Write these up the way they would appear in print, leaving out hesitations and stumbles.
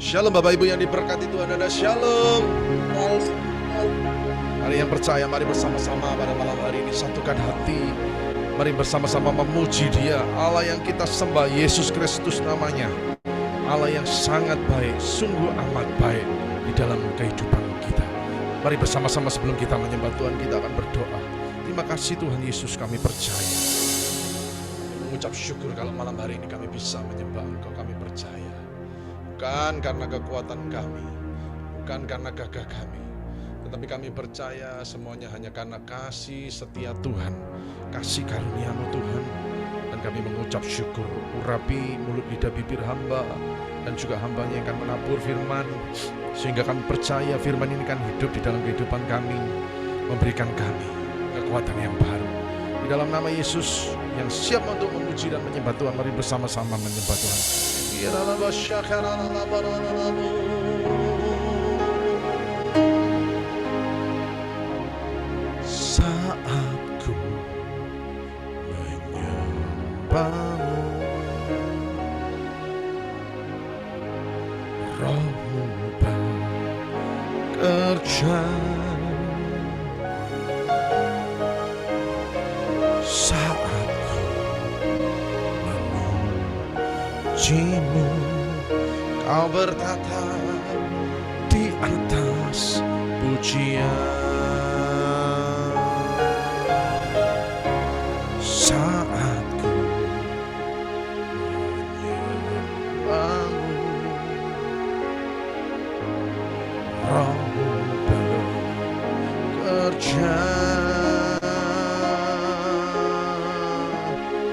Shalom Bapak Ibu yang diberkati Tuhan ada shalom. Mari yang percaya, mari bersama-sama pada malam hari ini satukan hati. Mari bersama-sama memuji Dia, Allah yang kita sembah, Yesus Kristus namanya. Allah yang sangat baik, sungguh amat baik di dalam kehidupan kita. Mari bersama-sama sebelum kita menyembah Tuhan, kita akan berdoa. Terima kasih Tuhan Yesus, kami percaya. Mengucap syukur kalau malam hari ini kami bisa menyembah Engkau, kami percaya. Bukan karena kekuatan kami, bukan karena gagah kami, tetapi kami percaya semuanya hanya karena kasih setia Tuhan, kasih karunia-Mu Tuhan. Dan kami mengucap syukur, urapi mulut lidah bibir hamba, dan juga hambanya yang akan menabur firman, sehingga kami percaya firman ini kan hidup di dalam kehidupan kami, memberikan kami kekuatan yang baru. Di dalam nama Yesus yang siap untuk memuji dan menyembah Tuhan, mari bersama-sama menyembah Tuhan. Saat ku menyembah-Mu, Roh-Mu bekerja. Saat ku memuji-Mu, Kau bertata di atas pujian. Saat ku menyembah-Mu, Roh-Mu bekerja.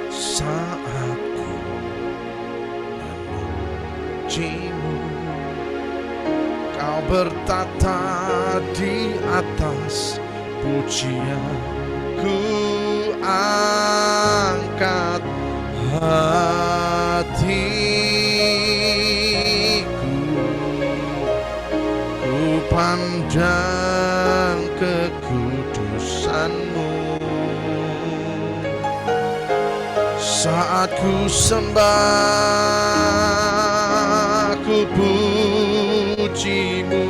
Saat ku memuji-Mu, Kau bertata di atas pujian. Ku angkat hatiku, ku pandang kekudusan-Mu. Saat ku sembah, ku puji-Mu,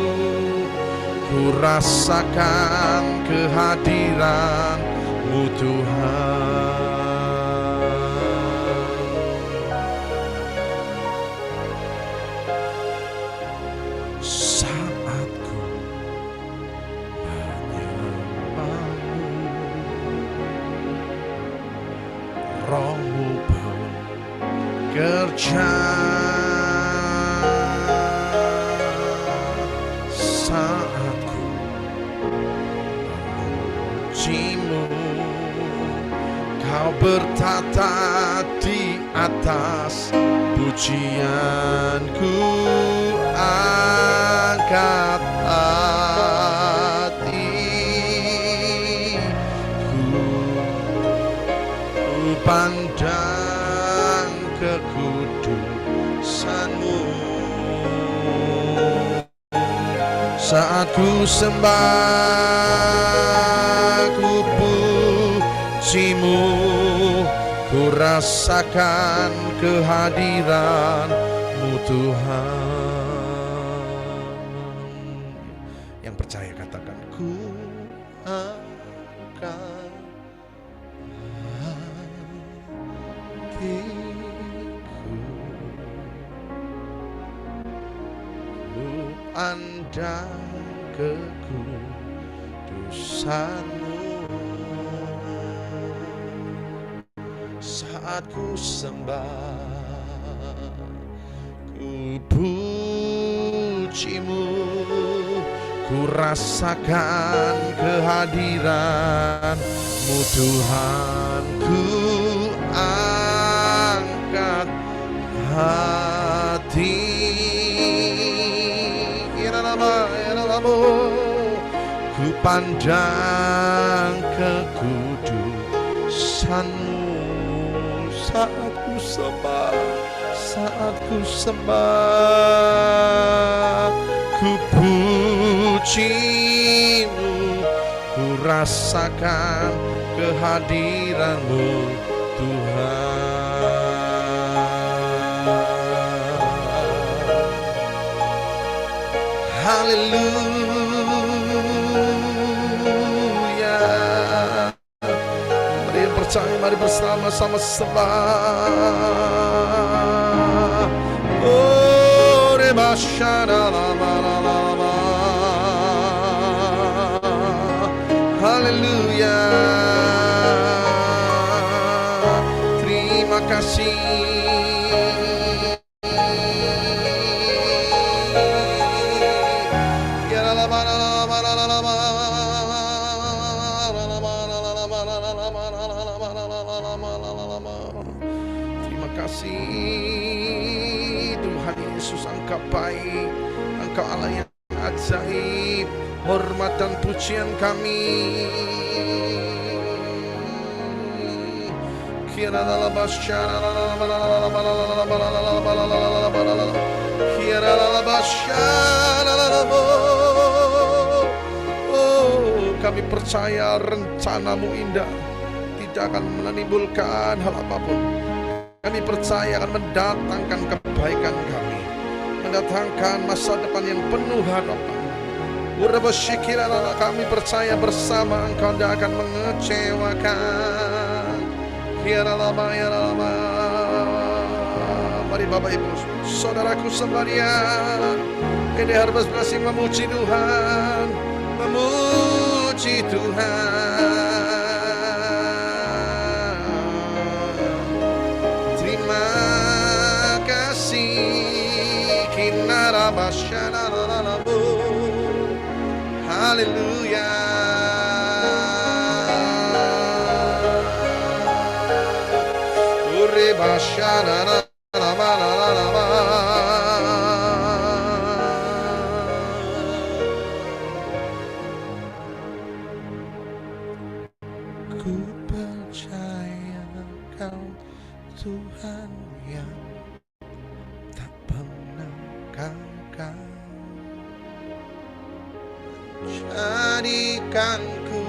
ku rasakan kehadiran-Mu Tuhan. Saat ku menyembah-Mu, Roh-Mu bekerja. Saat ku memuji-Mu, Kau bertata di atas pujianku. Angkat hatiku, ku pandang kekudusan-Mu. Saat ku sembah, ku puji-Mu, ku rasakan kehadiran-Mu Tuhan. Yang percaya katakan, ku angkat hatiku, ku pandang kekudusan-Mu. Saat ku sembah, ku puji-Mu, ku rasakan kehadiran-Mu Tuhan. Ku angkat hati, ku pandang kekudusan-Mu. Saat ku sembah, saat ku sembah, ku puji-Mu, ku rasakan kehadiran-Mu Tuhan. Haleluya. Mari yang percaya, mari bersama-sama sembah. Oh, rebashana lama lama. Haleluya. Terima kasih. Terima kasih Tuhan Yesus, Engkau baik, Engkau Allah yang ajaib. Hormat dan pujian kami. Oh, kami percaya rencanamu indah, tidak akan menimbulkan hal apapun. Kami percaya akan mendatangkan kebaikan kami, mendatangkan masa depan yang penuh harapan. Kami percaya bersama Engkau tidak akan mengecewakan. Mari Bapak Ibu, saudaraku sekalian, ini harus berhasil memuji Tuhan, memuji Tuhan. Terima kasih. Haleluya. Ku percaya Kau Tuhan yang tak pernah gagal. Jadikanku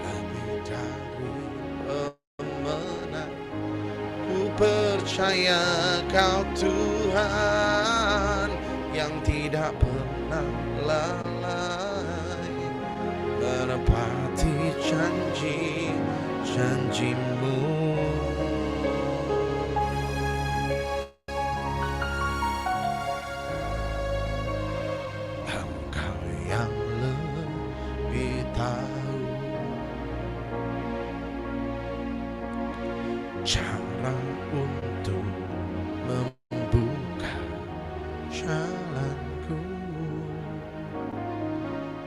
lebih dari pemenang. Ku percaya Kau Tuhan yang tidak pernah lalai, menepati janji-janjimu. Cara untuk membuka jalanku,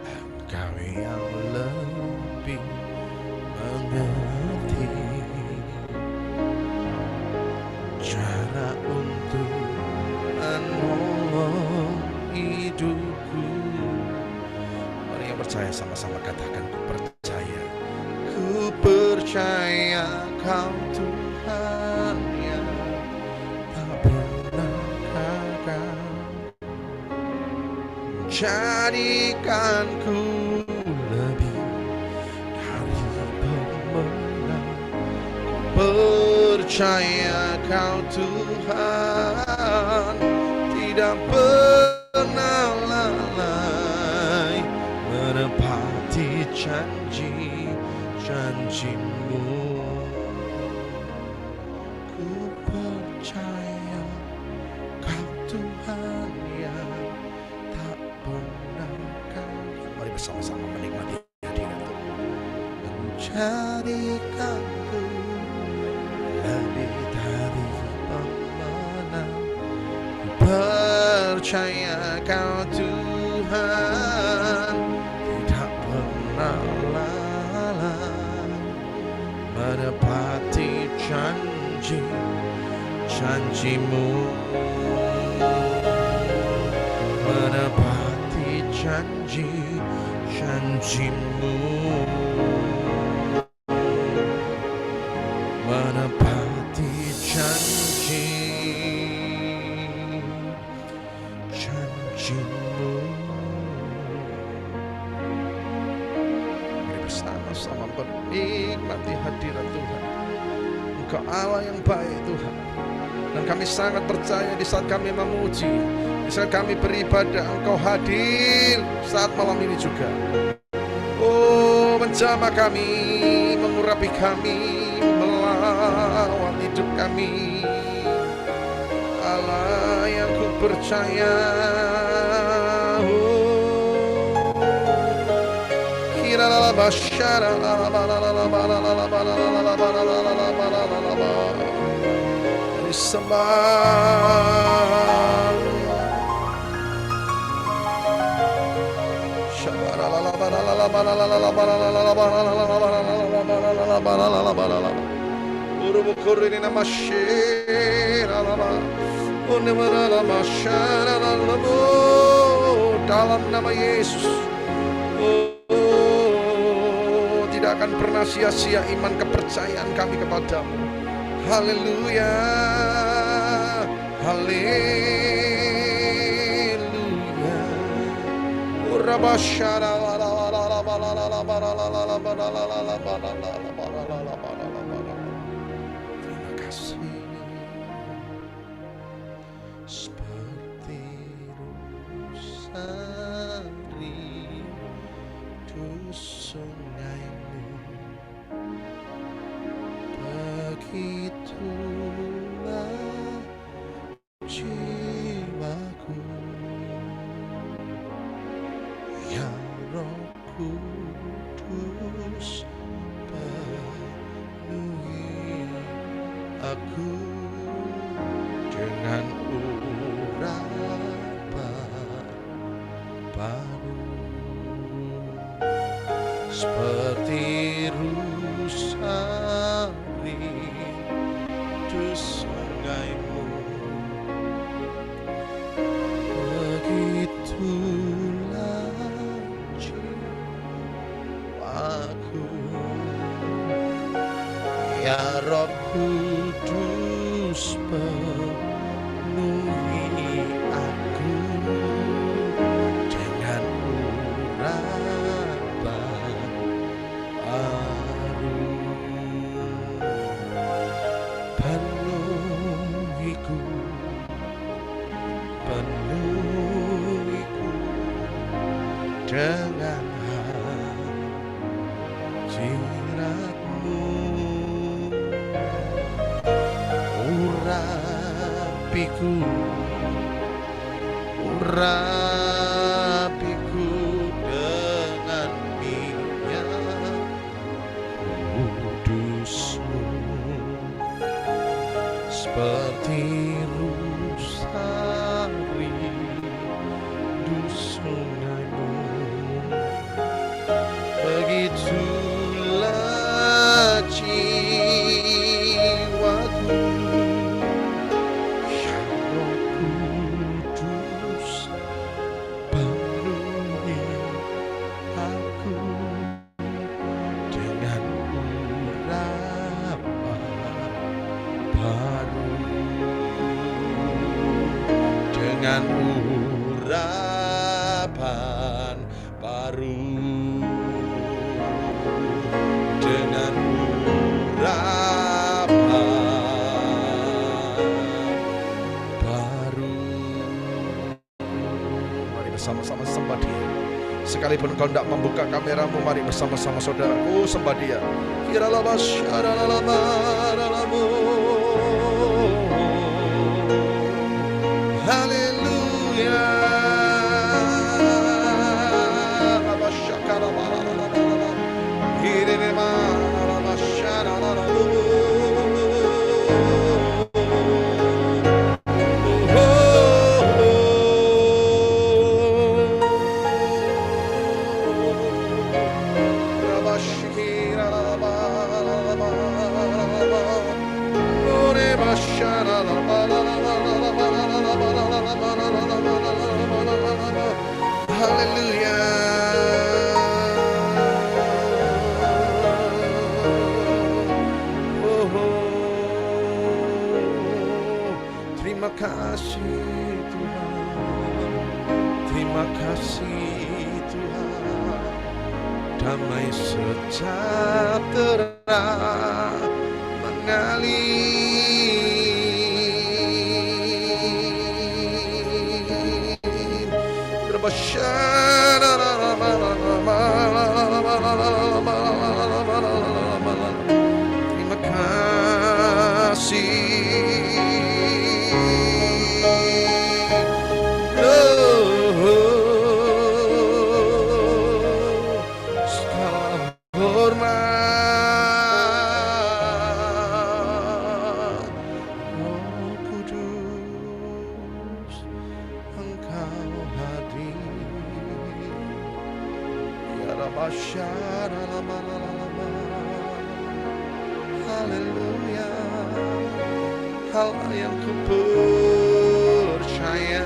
Engkau yang lebih mengerti cara untuk menolong hidupku. Mari yang percaya sama-sama katakan, ku percaya. Ku percaya Kau Tuhan yang tak pernah gagal. Jadikanku lebih dari pemenang. Percaya Kau Tuhan tidak pernah lalai, menepati janji-janjimu. Percaya Kau Tuhan yang tak pernah gagal. Mari bersama-sama menikmati hadirat Tuhan. Menjadikanku lebih dari pemenang. Percaya Kau Tuhan tidak pernah lalai, menepati janjimu, menepati janjimu, menepati janjimu. Mari bersama-sama menikmati hadirat Tuhan. Engkau Allah yang baik Tuhan, dan kami sangat percaya di saat kami memuji, Saat kami beribadah, Engkau hadir saat malam ini juga. Oh, menjamah kami, mengurapi kami, melawat hidup kami. Allah yang ku percaya. Dalam nama Yesus, tidak akan pernah sia-sia iman kepercayaan kami kepadamu. Haleluya, haleluya. Terima kasih. Seperti rusari di sungaimu, begitulah jiwaku, ya Roh Kudus penuhi aku dengan urapan baru. Seperti rusari di sungaimu, begitulah jiwaku, ya Roh Kudus penuhi aku dengan urapan baru. Penuhiku, penuhiku dengan hadiratmu. Urapiku, urapiku dengan minyak kudusmu. Seperti rusari di sungaimu, begitulah jiwaku, ya Roh Kudus penuhi aku dengan urapan baru, dengan urapan baru, dengan urapan baru. Mari bersama-sama sembah Dia. Sekalipun kau tidak membuka kameramu, mari bersama-sama saudaraku sembah Dia. Haleluya. Haleluya. Terima kasih Tuhan, terima kasih Tuhan. Damai sejahtera mengalir Terima kasih. Haleluya, Allah yang ku percaya.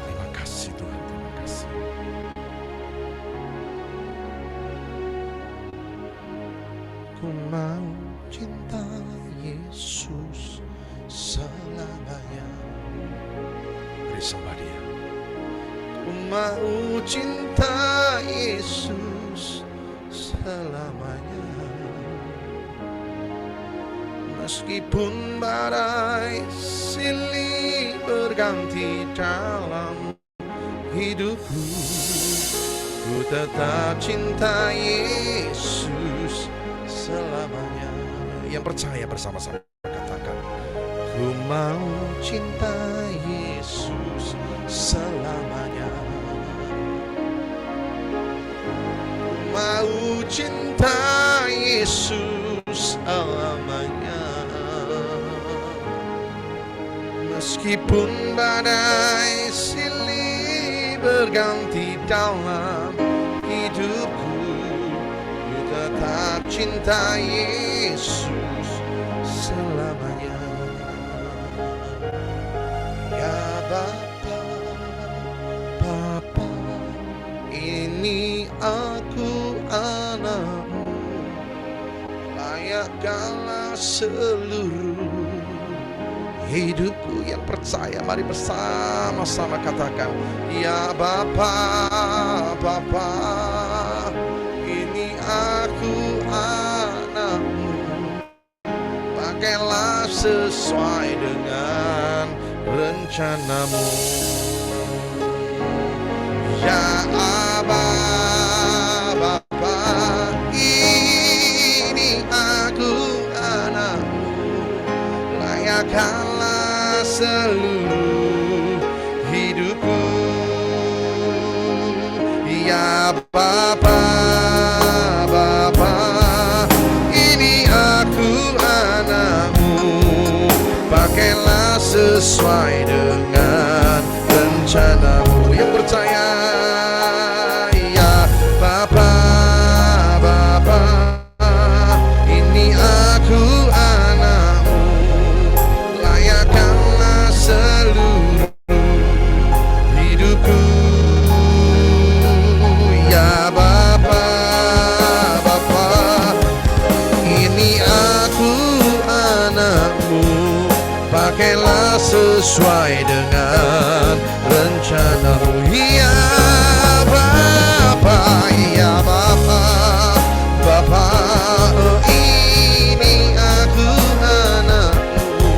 Terima kasih Tuhan, terima kasih. Ku mau cinta Yesus selamanya. Beri sembah Dia. Ku mau cinta Yesus selamanya. Meskipun badai silih berganti dalam hidupku, ku tetap cinta Yesus selamanya. Yang percaya bersama-sama katakan, ku mau cinta Yesus selamanya. Ku mau cinta Yesus selamanya. Meskipun badai silih berganti dalam hidupku, ku tetap cinta Yesus selamanya. Ya Bapa, Bapa, ini aku anakmu, layakkanlah seluruh hidupku. Yang percaya mari bersama-sama katakan, ya Bapa, Bapa, ini aku anakmu, pakailah sesuai dengan rencanamu. Ya Aba, Bapa, ini aku anakmu, layakkanlah seluruh hidupku. Ya Bapa, Bapa, ini aku anakmu, pakailah sesuai dengan rencanamu. Yang percaya, ya Bapa, Bapa, ini aku anakmu, layakkanlah seluruh hidupku. Ya Bapa, Bapa, ini aku anakmu, pakailah sesuai dengan rencanamu. Ya Bapa, ya Bapa, Bapa, ini aku anakmu,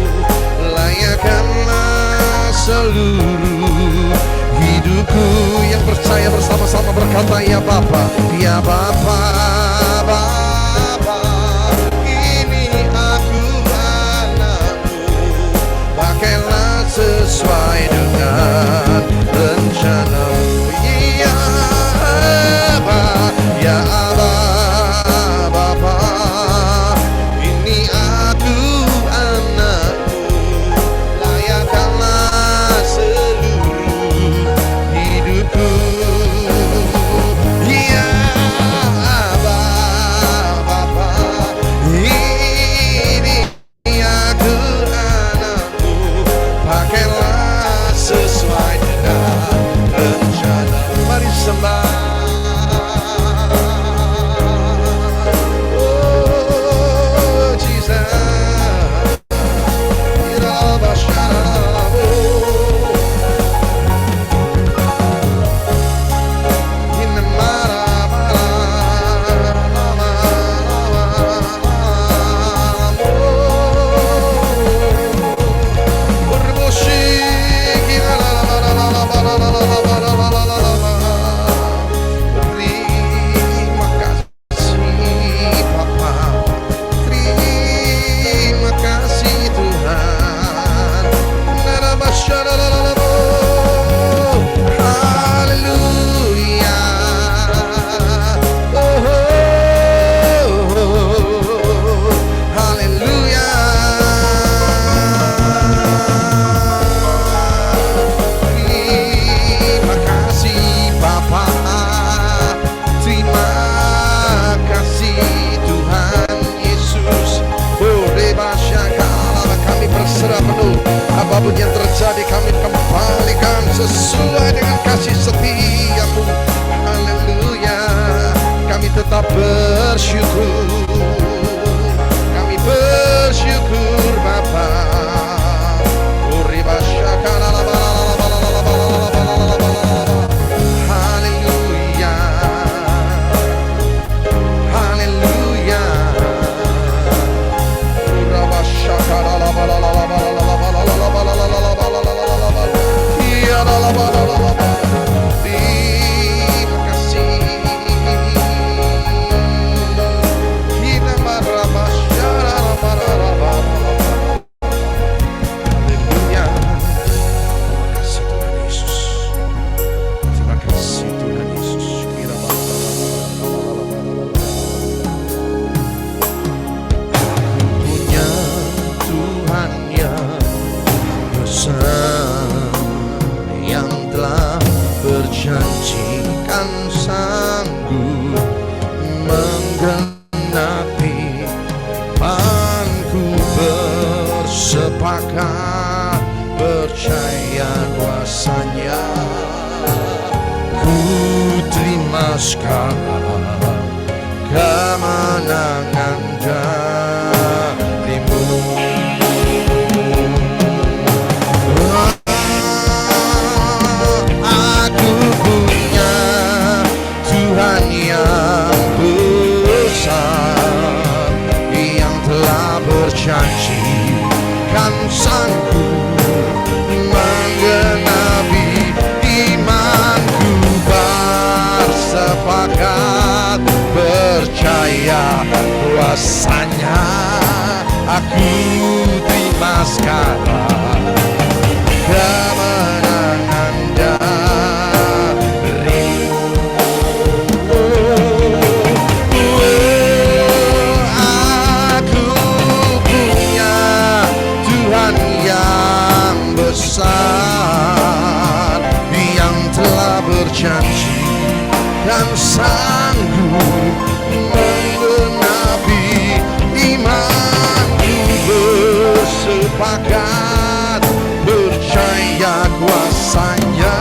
layakkanlah seluruh hidupku. Yang percaya bersama-sama berkata, ya Bapa, ya Bapa, Bapa, ini aku anakmu, pakailah sesuai dengan rencanamu. Ya Aba, ya Aba, Bapa, ini aku anakmu, layakkanlah seluruh hidupku. Ya Aba, Bapa, ini aku anakmu, pakailah sesuai dengan rencana. Mari sembah. sesuai dengan kasih setiamu. Haleluya, kami tetap bersyukur, kami bersyukur Bapa. Haleluya, haleluya. Terima kasih. Haleluya. Terima kasih Tuhan Yesus. Punya Tuhan yang besar, yang telah berjanjikan sanggup menggenapi imanku, bersepakat percaya kuasanya. Ku terima sekarang kemenangan darimu. Aku punya Tuhan yang besar, yang telah berjanji kan sanggup menggenapi imanku, bersepakat percaya kuasanya. Aku terima sekarang kemenangan darimu. Aku punya Tuhan yang besar, yang telah berjanji dan sanggup menggenapi imanku, bersepakat percaya kuasanya.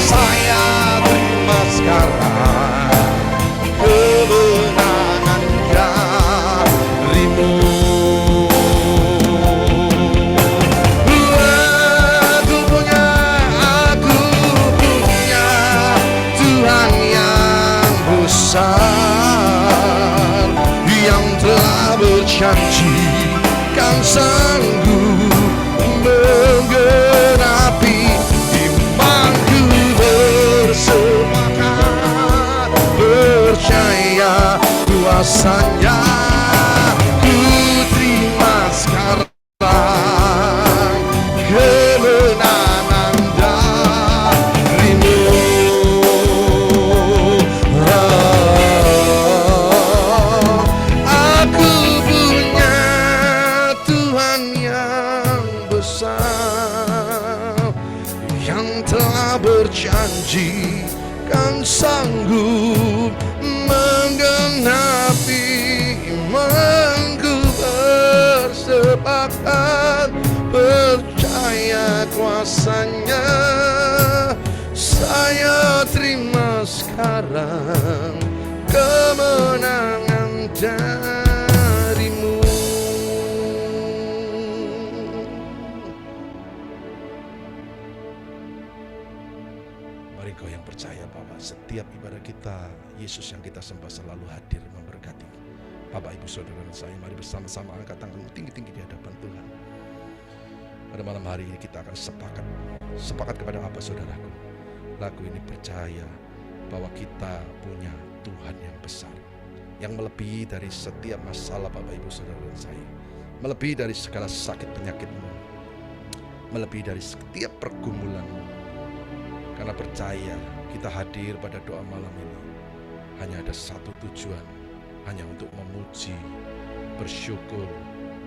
Saya terima sekarang kemenangan darimu. Aku punya Tuhan yang besar, yang telah berjanji kan sanggup menggenapi imanku, bersepakat percaya kuasanya. Ku terima sekarang kemenangan darimu. Aku punya Tuhan yang besar, yang telah berjanji kan sanggup menggenapi imanku, bersepakat percaya kuasanya. Saya terima sekarang kemenangan darimu. Mari kau yang percaya bahwa setiap ibadah kita, Yesus yang kita sembah selalu hadir memberkati. Bapak, Ibu, Saudara dan saya, mari bersama-sama angkat tanganmu tinggi-tinggi di hadapan Tuhan. Pada malam hari ini kita akan sepakat kepada apa, saudaraku? Lagu ini percaya bahwa kita punya Tuhan yang besar, yang melebihi dari setiap masalah Bapak, Ibu, Saudara dan saya, melebihi dari segala sakit penyakitmu, melebihi dari setiap pergumulanmu. Karena percaya kita hadir pada doa malam ini hanya ada satu tujuan, hanya untuk memuji, bersyukur,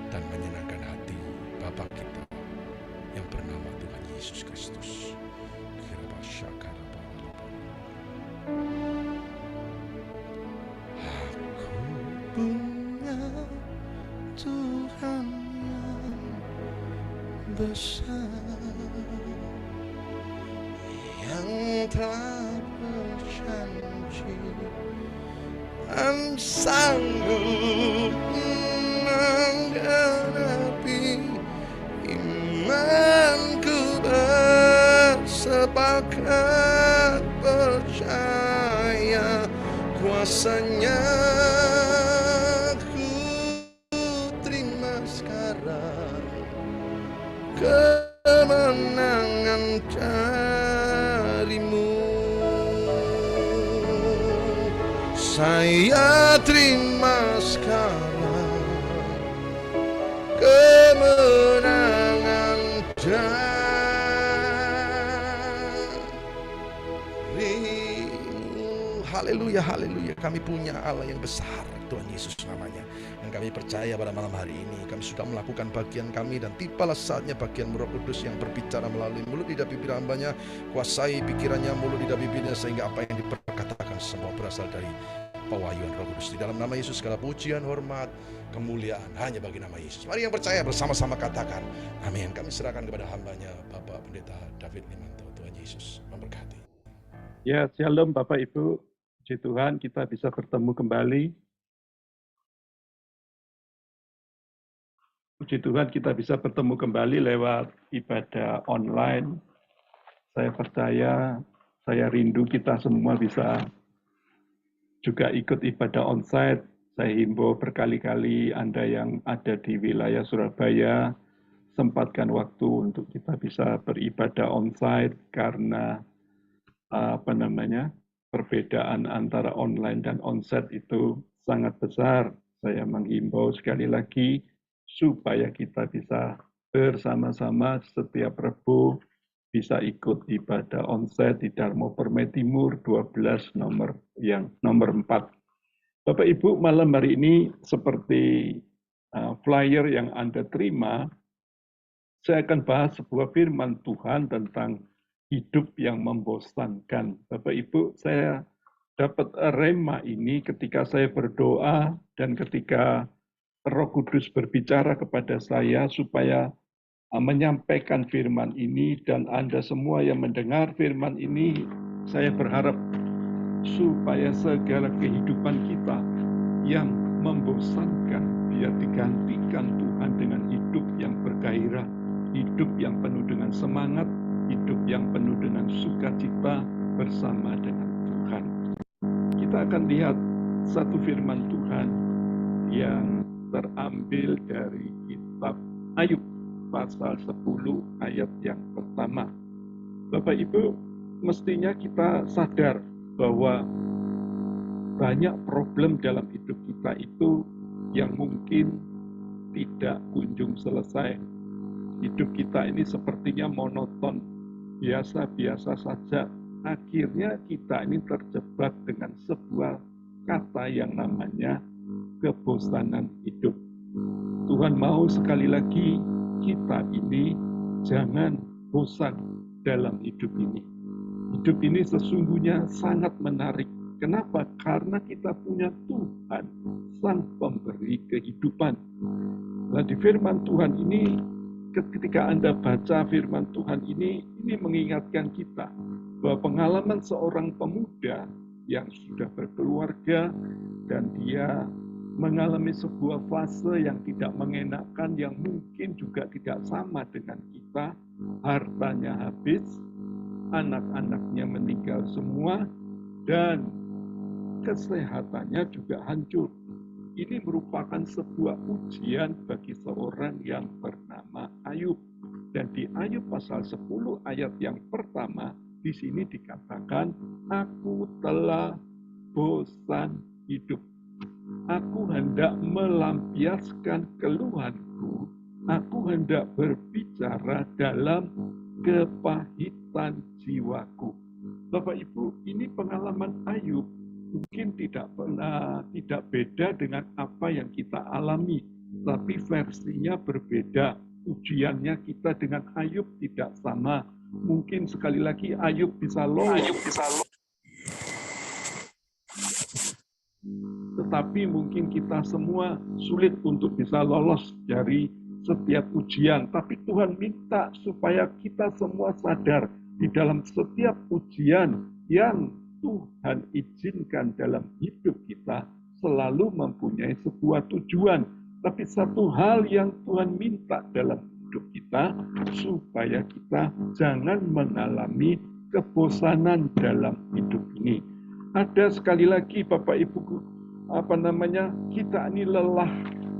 dan menyenangkan hati Bapa kita yang bernama Tuhan Yesus Kristus. Aku punya Tuhan yang besar, telah berjanji dan sanggup menggenapi imanku, bersepakat percaya kuasanya. Ku terima sekarang kemenangan darimu. Saya terima sekarang kemenangan darimu. Haleluya, haleluya. Kami punya Allah yang besar, Tuhan Yesus namanya. Dan kami percaya pada malam hari ini kami sudah melakukan bagian kami, dan tibalah saatnya bagian Roh Kudus yang berbicara melalui mulut lidah bibir hambanya, kuasai pikirannya, mulut lidah bibirnya, sehingga apa yang diperkatakan semua berasal dari pewahyuan Roh Kudus. Di dalam nama Yesus segala pujian, hormat, kemuliaan hanya bagi nama Yesus. Mari yang percaya bersama-sama katakan amin. Kami serahkan kepada hambanya Bapak Pendeta David Limanto. Tuhan Yesus memberkati. Ya, shalom Bapak Ibu. Puji Tuhan kita bisa bertemu kembali. Puji Tuhan kita bisa bertemu kembali lewat ibadah online. Saya percaya, saya rindu kita semua bisa juga ikut ibadah onsite. Saya himbau berkali-kali Anda yang ada di wilayah Surabaya, sempatkan waktu untuk kita bisa beribadah onsite, karena perbedaan antara online dan onsite itu sangat besar. Saya menghimbau sekali lagi supaya kita bisa bersama-sama setiap Rabu bisa ikut ibadah onsite di Darmo Permai Timur 12 nomor 4. Bapak Ibu, malam hari ini seperti flyer yang Anda terima, saya akan bahas sebuah firman Tuhan tentang hidup yang membosankan. Bapak Ibu, saya dapat rema ini ketika saya berdoa dan ketika Roh Kudus berbicara kepada saya supaya menyampaikan firman ini, dan Anda semua yang mendengar firman ini, saya berharap supaya segala kehidupan kita yang membosankan biar digantikan Tuhan dengan hidup yang bergairah, hidup yang penuh dengan semangat, hidup yang penuh dengan sukacita bersama dengan Tuhan. Kita akan lihat satu firman Tuhan yang terambil dari kitab Ayub pasal 10 ayat yang pertama. Bapak Ibu, mestinya kita sadar bahwa banyak problem dalam hidup kita itu yang mungkin tidak kunjung selesai. Hidup kita ini sepertinya monoton, biasa-biasa saja. Akhirnya kita ini terjebak dengan sebuah kata yang namanya kebosanan hidup. Tuhan mau sekali lagi kita ini jangan bosan dalam hidup ini. Hidup ini sesungguhnya sangat menarik. Kenapa? Karena kita punya Tuhan, Sang Pemberi kehidupan. Nah, di firman Tuhan ini, ketika Anda baca firman Tuhan ini mengingatkan kita bahwa pengalaman seorang pemuda yang sudah berkeluarga dan dia mengalami sebuah fase yang tidak mengenakan, yang mungkin juga tidak sama dengan kita. Hartanya habis, anak-anaknya meninggal semua, dan kesehatannya juga hancur. Ini merupakan sebuah ujian bagi seorang yang bernama Ayub. Dan di Ayub pasal 10 ayat yang pertama, di sini dikatakan, aku telah bosan hidup. Aku hendak melampiaskan keluhanku. Aku hendak berbicara dalam kepahitan jiwaku. Bapak Ibu, ini pengalaman Ayub mungkin tidak beda dengan apa yang kita alami, tapi versinya berbeda. Ujiannya kita dengan Ayub tidak sama. Mungkin sekali lagi Ayub bisa lolos. Tetapi mungkin kita semua sulit untuk bisa lolos dari setiap ujian. Tapi Tuhan minta supaya kita semua sadar di dalam setiap ujian yang Tuhan izinkan dalam hidup kita selalu mempunyai sebuah tujuan. Tapi satu hal yang Tuhan minta dalam hidup kita, supaya kita jangan mengalami kebosanan dalam hidup ini. Ada sekali lagi Bapak Ibu, kita ini lelah,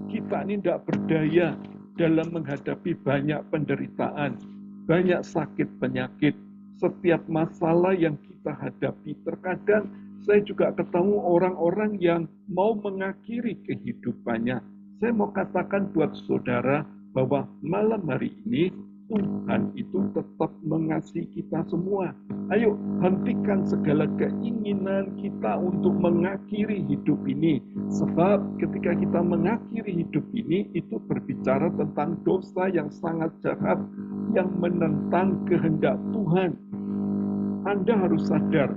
kita ini tidak berdaya dalam menghadapi banyak penderitaan, banyak sakit penyakit, setiap masalah yang kita hadapi. Terkadang saya juga ketemu orang-orang yang mau mengakhiri kehidupannya. Saya mau katakan buat saudara bahwa malam hari ini Tuhan itu tetap mengasihi kita semua. Ayo hentikan segala keinginan kita untuk mengakhiri hidup ini. Sebab ketika kita mengakhiri hidup ini, itu berbicara tentang dosa yang sangat jahat, yang menentang kehendak Tuhan. Anda harus sadar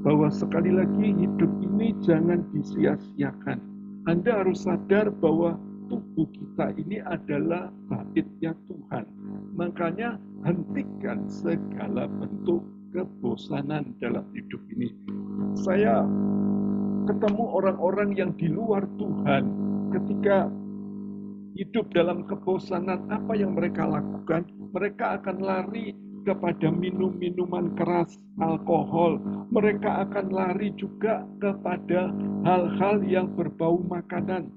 bahwa sekali lagi hidup ini jangan disia-siakan. Anda harus sadar bahwa tubuh kita ini adalah baitnya Tuhan. Makanya hentikan segala bentuk kebosanan dalam hidup ini. Saya ketemu orang-orang yang di luar Tuhan, ketika hidup dalam kebosanan, apa yang mereka lakukan? Mereka akan lari kepada minum-minuman keras, alkohol. Mereka akan lari juga kepada hal-hal yang berbau makanan.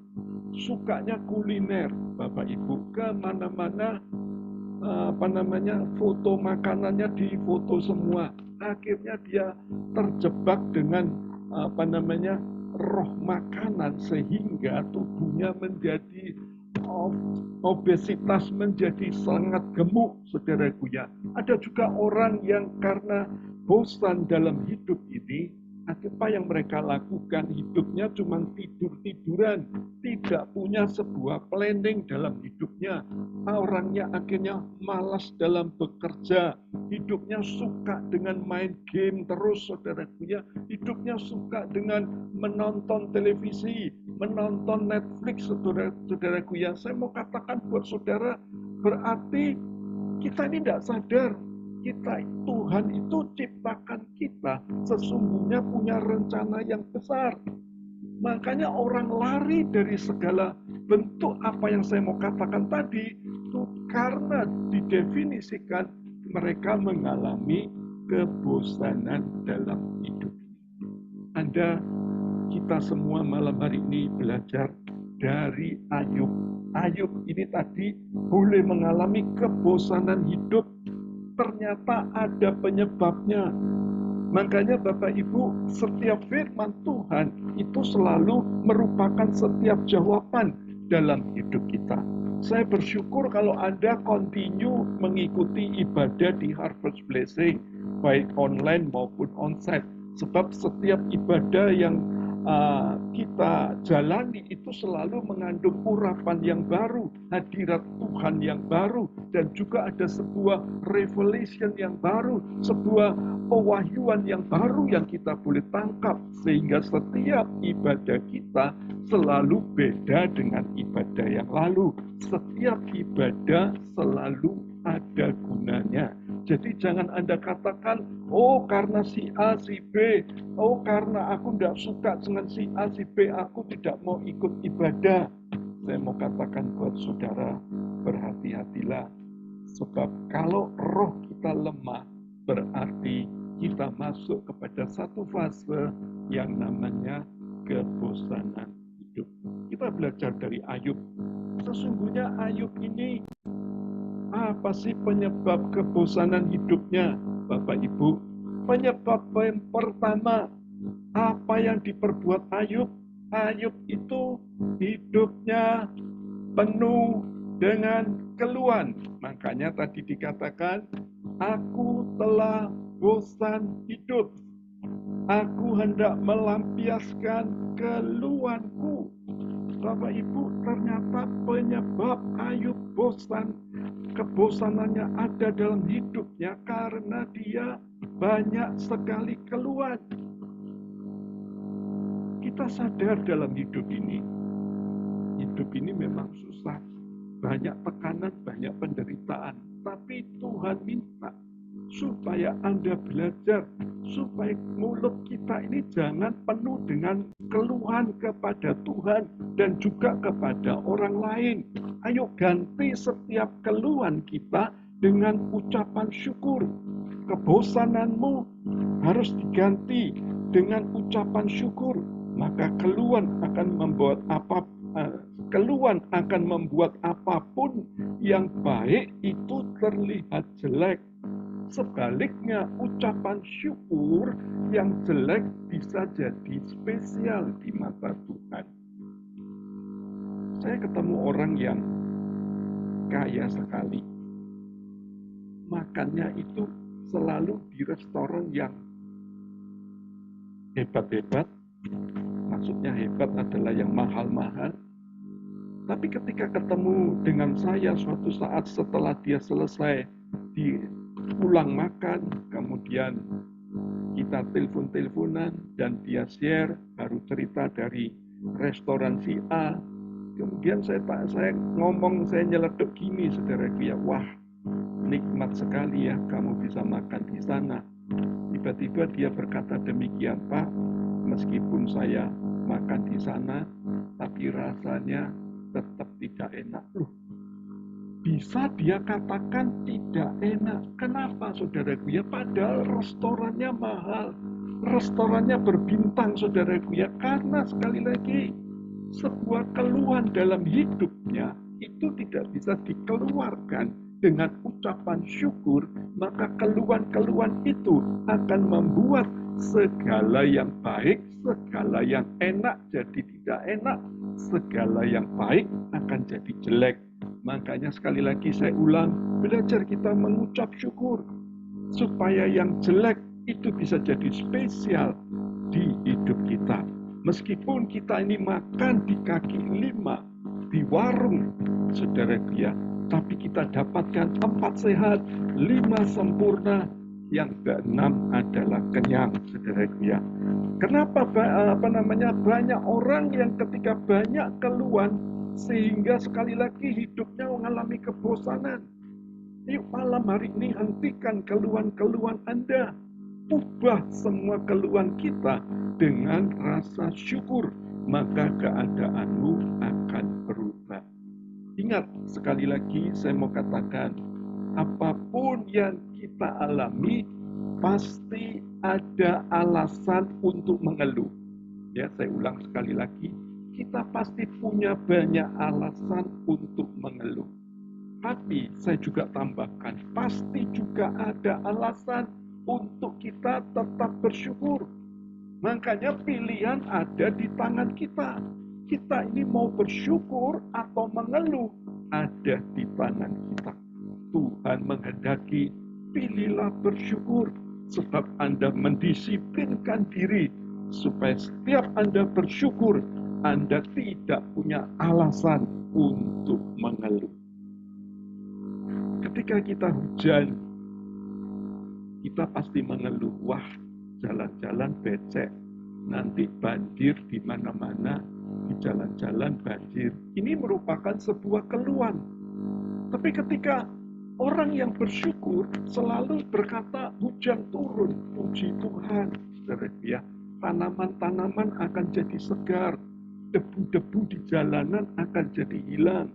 Sukanya kuliner, Bapak Ibu, kemana-mana foto makanannya difoto semua. Akhirnya dia terjebak dengan roh makanan, sehingga tubuhnya menjadi obesitas, menjadi sangat gemuk, saudaraku ya. Ada juga orang yang karena bosan dalam hidup ini, apa yang mereka lakukan? Hidupnya cuma tidur-tiduran, tidak punya sebuah planning dalam hidupnya. Orangnya akhirnya malas dalam bekerja, hidupnya suka dengan main game terus, saudaraku ya. Hidupnya suka dengan menonton televisi, menonton Netflix, saudaraku ya. Saya mau katakan buat saudara, berarti kita ini tidak sadar. Tuhan itu ciptakan kita sesungguhnya punya rencana yang besar. Makanya orang lari dari segala bentuk apa yang saya mau katakan tadi, itu karena didefinisikan mereka mengalami kebosanan dalam hidup. Kita semua malam hari ini belajar dari Ayub. Ayub ini tadi boleh mengalami kebosanan hidup. Ternyata ada penyebabnya. Makanya Bapak Ibu, setiap firman Tuhan itu selalu merupakan setiap jawaban dalam hidup kita. Saya bersyukur kalau Anda continue mengikuti ibadah di Harvest Blessing, baik online maupun onsite. Sebab setiap ibadah yang kita jalani itu selalu mengandung urapan yang baru, hadirat Tuhan yang baru, dan juga ada sebuah revelation yang baru, sebuah pewahyuan yang baru yang kita boleh tangkap, sehingga setiap ibadah kita selalu beda dengan ibadah yang lalu. Setiap ibadah selalu ada gunanya. Jadi jangan Anda katakan, oh karena si A, si B, oh karena aku tidak suka dengan si A, si B, aku tidak mau ikut ibadah. Saya mau katakan buat saudara, berhati-hatilah. Sebab kalau roh kita lemah, berarti kita masuk kepada satu fase yang namanya kebosanan hidup. Kita belajar dari Ayub. Sesungguhnya Ayub ini, apa sih penyebab kebosanan hidupnya, Bapak Ibu? Penyebab yang pertama, apa yang diperbuat Ayub? Ayub itu hidupnya penuh dengan keluhan. Makanya tadi dikatakan, aku telah bosan hidup. Aku hendak melampiaskan keluhanku. Bapak Ibu, ternyata penyebab Ayub bosan, kebosanannya ada dalam hidupnya karena dia banyak sekali keluhan. Kita sadar dalam hidup ini memang susah, banyak tekanan, banyak penderitaan. Tapi Tuhan minta supaya Anda belajar, supaya mulut kita ini jangan penuh dengan keluhan kepada Tuhan dan juga kepada orang lain. Ayo ganti setiap keluhan kita dengan ucapan syukur. Kebosananmu harus diganti dengan ucapan syukur. Maka keluhan akan membuat apapun yang baik itu terlihat jelek. Sebaliknya, ucapan syukur yang jelek bisa jadi spesial di mata Tuhan. Saya ketemu orang yang kaya sekali. Makannya itu selalu di restoran yang hebat-hebat. Maksudnya hebat adalah yang mahal-mahal. Tapi ketika ketemu dengan saya suatu saat setelah dia selesai pulang makan, kemudian kita telepon-teleponan dan dia share baru cerita dari restoran si A. Kemudian saya nyeleduk gini, saudaraku ya, wah nikmat sekali ya kamu bisa makan di sana. Tiba-tiba dia berkata demikian, Pak, meskipun saya makan di sana, tapi rasanya tetap tidak enak. Loh, bisa dia katakan tidak enak. Kenapa, saudaraku ya? Padahal restorannya mahal. Restorannya berbintang, saudaraku ya. Karena sekali lagi, sebuah keluhan dalam hidupnya itu tidak bisa dikeluarkan dengan ucapan syukur, maka keluhan-keluhan itu akan membuat segala yang baik, segala yang enak jadi tidak enak, segala yang baik akan jadi jelek. Makanya sekali lagi saya ulang, belajar kita mengucap syukur supaya yang jelek itu bisa jadi spesial di hidup kita. Meskipun kita ini makan di kaki 5 di warung, saudaraku ya, tapi kita dapatkan 4 sehat, 5 sempurna, yang ke-6 adalah kenyang, saudaraku ya. Kenapa banyak orang yang ketika banyak keluhan sehingga sekali lagi hidupnya mengalami kebosanan. Yuk malam hari ini hentikan keluhan-keluhan Anda. Ubah semua keluhan kita dengan rasa syukur, maka keadaanmu akan berubah. Ingat, sekali lagi saya mau katakan, apapun yang kita alami pasti ada alasan untuk mengeluh. Ya, saya ulang sekali lagi, kita pasti punya banyak alasan untuk mengeluh. Tapi saya juga tambahkan, pasti juga ada alasan untuk kita tetap bersyukur. Makanya pilihan ada di tangan kita. Kita ini mau bersyukur atau mengeluh, ada di tangan kita. Tuhan menghendaki, pilihlah bersyukur, sebab Anda mendisiplinkan diri, supaya setiap Anda bersyukur, Anda tidak punya alasan untuk mengeluh. Ketika kita hujan, kita pasti mengeluh, wah jalan-jalan becek, nanti banjir di mana-mana, di jalan-jalan banjir. Ini merupakan sebuah keluhan. Tapi ketika orang yang bersyukur selalu berkata hujan turun, puji Tuhan, saudara ya, tanaman-tanaman akan jadi segar, debu-debu di jalanan akan jadi hilang,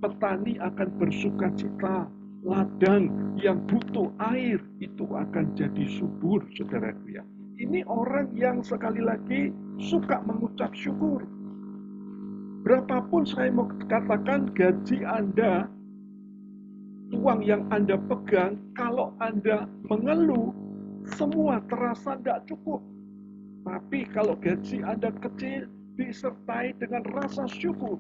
petani akan bersukacita, ladang yang butuh air itu akan jadi subur, saudaraku ya. Ini orang yang sekali lagi suka mengucap syukur. Berapapun saya mau katakan gaji Anda, uang yang Anda pegang, kalau Anda mengeluh, semua terasa tidak cukup. Tapi kalau gaji Anda kecil, disertai dengan rasa syukur,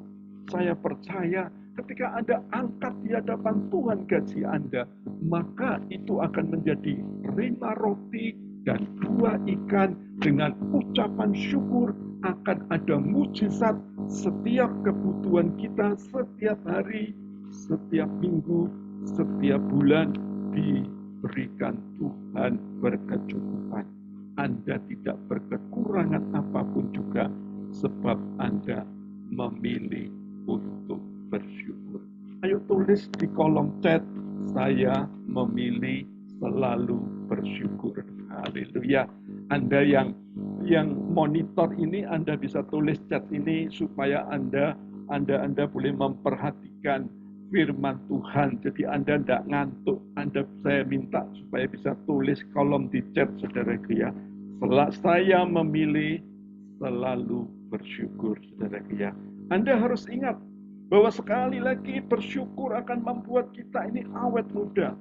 saya percaya ketika Anda angkat di hadapan Tuhan gaji Anda, maka itu akan menjadi 5 roti dan 2 ikan dengan ucapan syukur. Akan ada mujizat setiap kebutuhan kita, setiap hari, setiap minggu, setiap bulan diberikan Tuhan berkecukupan. Anda tidak berkekurangan apapun juga, sebab Anda memilih untuk bersyukur. Ayo tulis di kolom chat, saya memilih selalu bersyukur. Haleluya. Anda yang monitor ini, Anda bisa tulis chat ini supaya Anda boleh memperhatikan firman Tuhan. Jadi Anda tidak ngantuk. Saya minta supaya bisa tulis kolom di chat, saudaraku ya. Saya memilih selalu bersyukur, saudaraku ya. Anda harus ingat bahwa sekali lagi bersyukur akan membuat kita ini awet muda.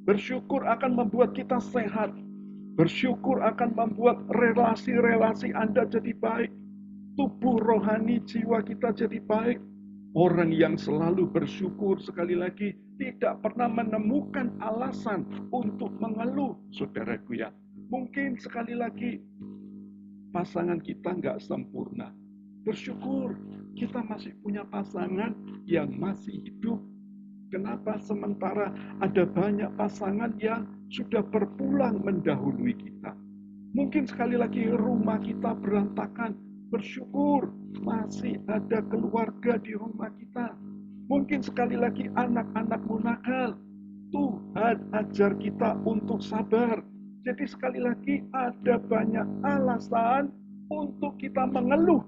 Bersyukur akan membuat kita sehat. Bersyukur akan membuat relasi-relasi Anda jadi baik. Tubuh rohani jiwa kita jadi baik. Orang yang selalu bersyukur sekali lagi tidak pernah menemukan alasan untuk mengeluh, saudaraku ya. Mungkin sekali lagi pasangan kita nggak sempurna. Bersyukur kita masih punya pasangan yang masih hidup. Kenapa sementara ada banyak pasangan yang sudah berpulang mendahului kita? Mungkin sekali lagi rumah kita berantakan. Bersyukur masih ada keluarga di rumah kita. Mungkin sekali lagi anak-anakmu nakal. Tuhan ajar kita untuk sabar. Jadi sekali lagi ada banyak alasan untuk kita mengeluh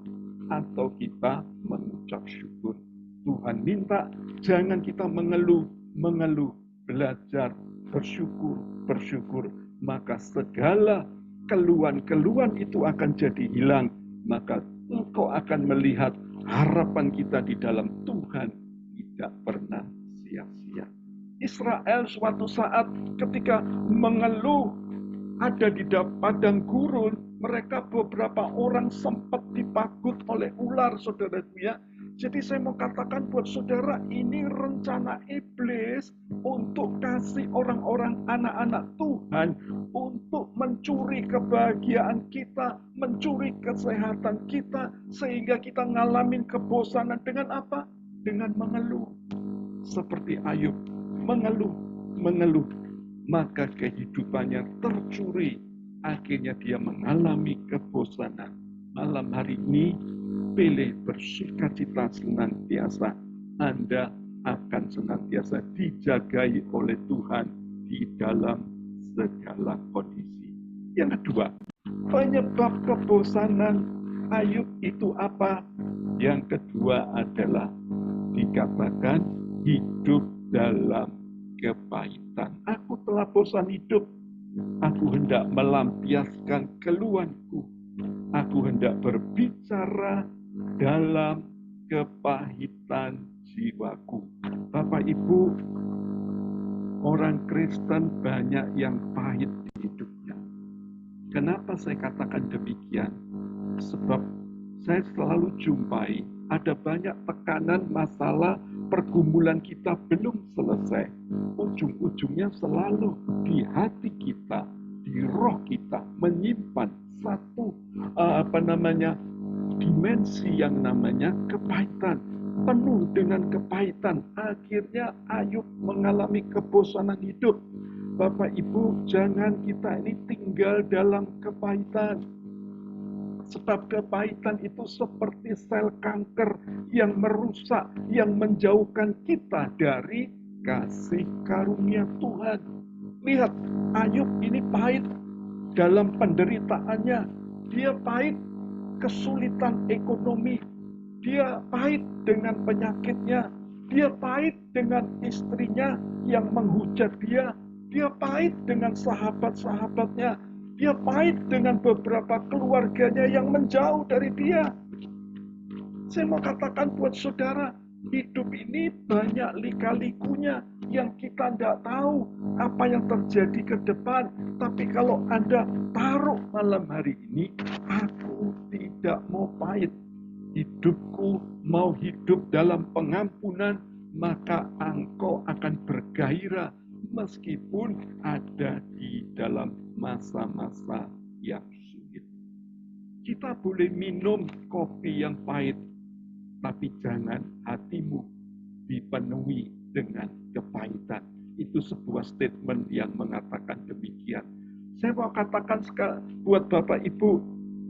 atau kita mengucap syukur. Tuhan minta jangan kita mengeluh, belajar bersyukur, maka segala keluhan itu akan jadi hilang, maka engkau akan melihat harapan kita di dalam Tuhan tidak pernah sia-sia. Israel suatu saat ketika mengeluh ada di padang gurun, mereka beberapa orang sempat dipagut oleh ular, saudaraku ya. Jadi saya mau katakan buat saudara, ini rencana iblis untuk kasih orang-orang anak-anak Tuhan untuk mencuri kebahagiaan kita, mencuri kesehatan kita, sehingga kita ngalamin kebosanan dengan apa? Dengan mengeluh. Seperti Ayub, mengeluh. Maka kehidupannya tercuri. Akhirnya dia mengalami kebosanan. Malam hari ini, pilih bersukacita senantiasa. Anda akan senantiasa dijagai oleh Tuhan di dalam segala kondisi. Yang kedua, penyebab kebosanan Ayub itu apa? Yang kedua adalah dikatakan hidup dalam kepahitan. Aku telah bosan hidup. Aku hendak melampiaskan keluhanku. Aku hendak berbicara dalam kepahitan jiwaku. Bapak Ibu, orang Kristen banyak yang pahit di hidupnya. Kenapa saya katakan demikian? Sebab saya selalu jumpai ada banyak tekanan, masalah, pergumulan kita belum selesai. Ujung-ujungnya selalu di hati kita, di roh kita menyimpan satu dimensi yang namanya kepahitan, penuh dengan kepahitan. Akhirnya Ayub mengalami kebosanan hidup. Bapak Ibu, jangan kita ini tinggal dalam kepahitan. Sebab kepahitan itu seperti sel kanker yang merusak, yang menjauhkan kita dari kasih karunia Tuhan. Lihat, Ayub ini pahit dalam penderitaannya. Dia pahit kesulitan ekonomi. Dia pahit dengan penyakitnya. Dia pahit dengan istrinya yang menghujat dia. Dia pahit dengan sahabat-sahabatnya. Dia pahit dengan beberapa keluarganya yang menjauh dari dia. Saya mau katakan buat saudara, hidup ini banyak lika-likunya yang kita tidak tahu apa yang terjadi ke depan. Tapi kalau Anda taruh malam hari ini, aku tidak mau pahit. Hidupku mau hidup dalam pengampunan, maka engkau akan bergairah meskipun ada di dalam masa-masa yang sulit. Kita boleh minum kopi yang pahit, tapi jangan hatimu dipenuhi dengan kepahitan. Itu sebuah statement yang mengatakan demikian. Saya mau katakan buat Bapak Ibu,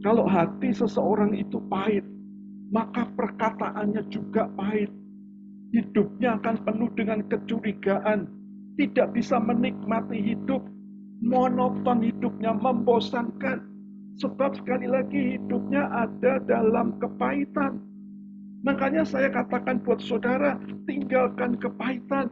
kalau hati seseorang itu pahit, maka perkataannya juga pahit. Hidupnya akan penuh dengan kecurigaan. tidak bisa menikmati hidup, monoton hidupnya, membosankan. Sebab sekali lagi hidupnya ada dalam kepahitan. Makanya saya katakan buat saudara, tinggalkan kepahitan.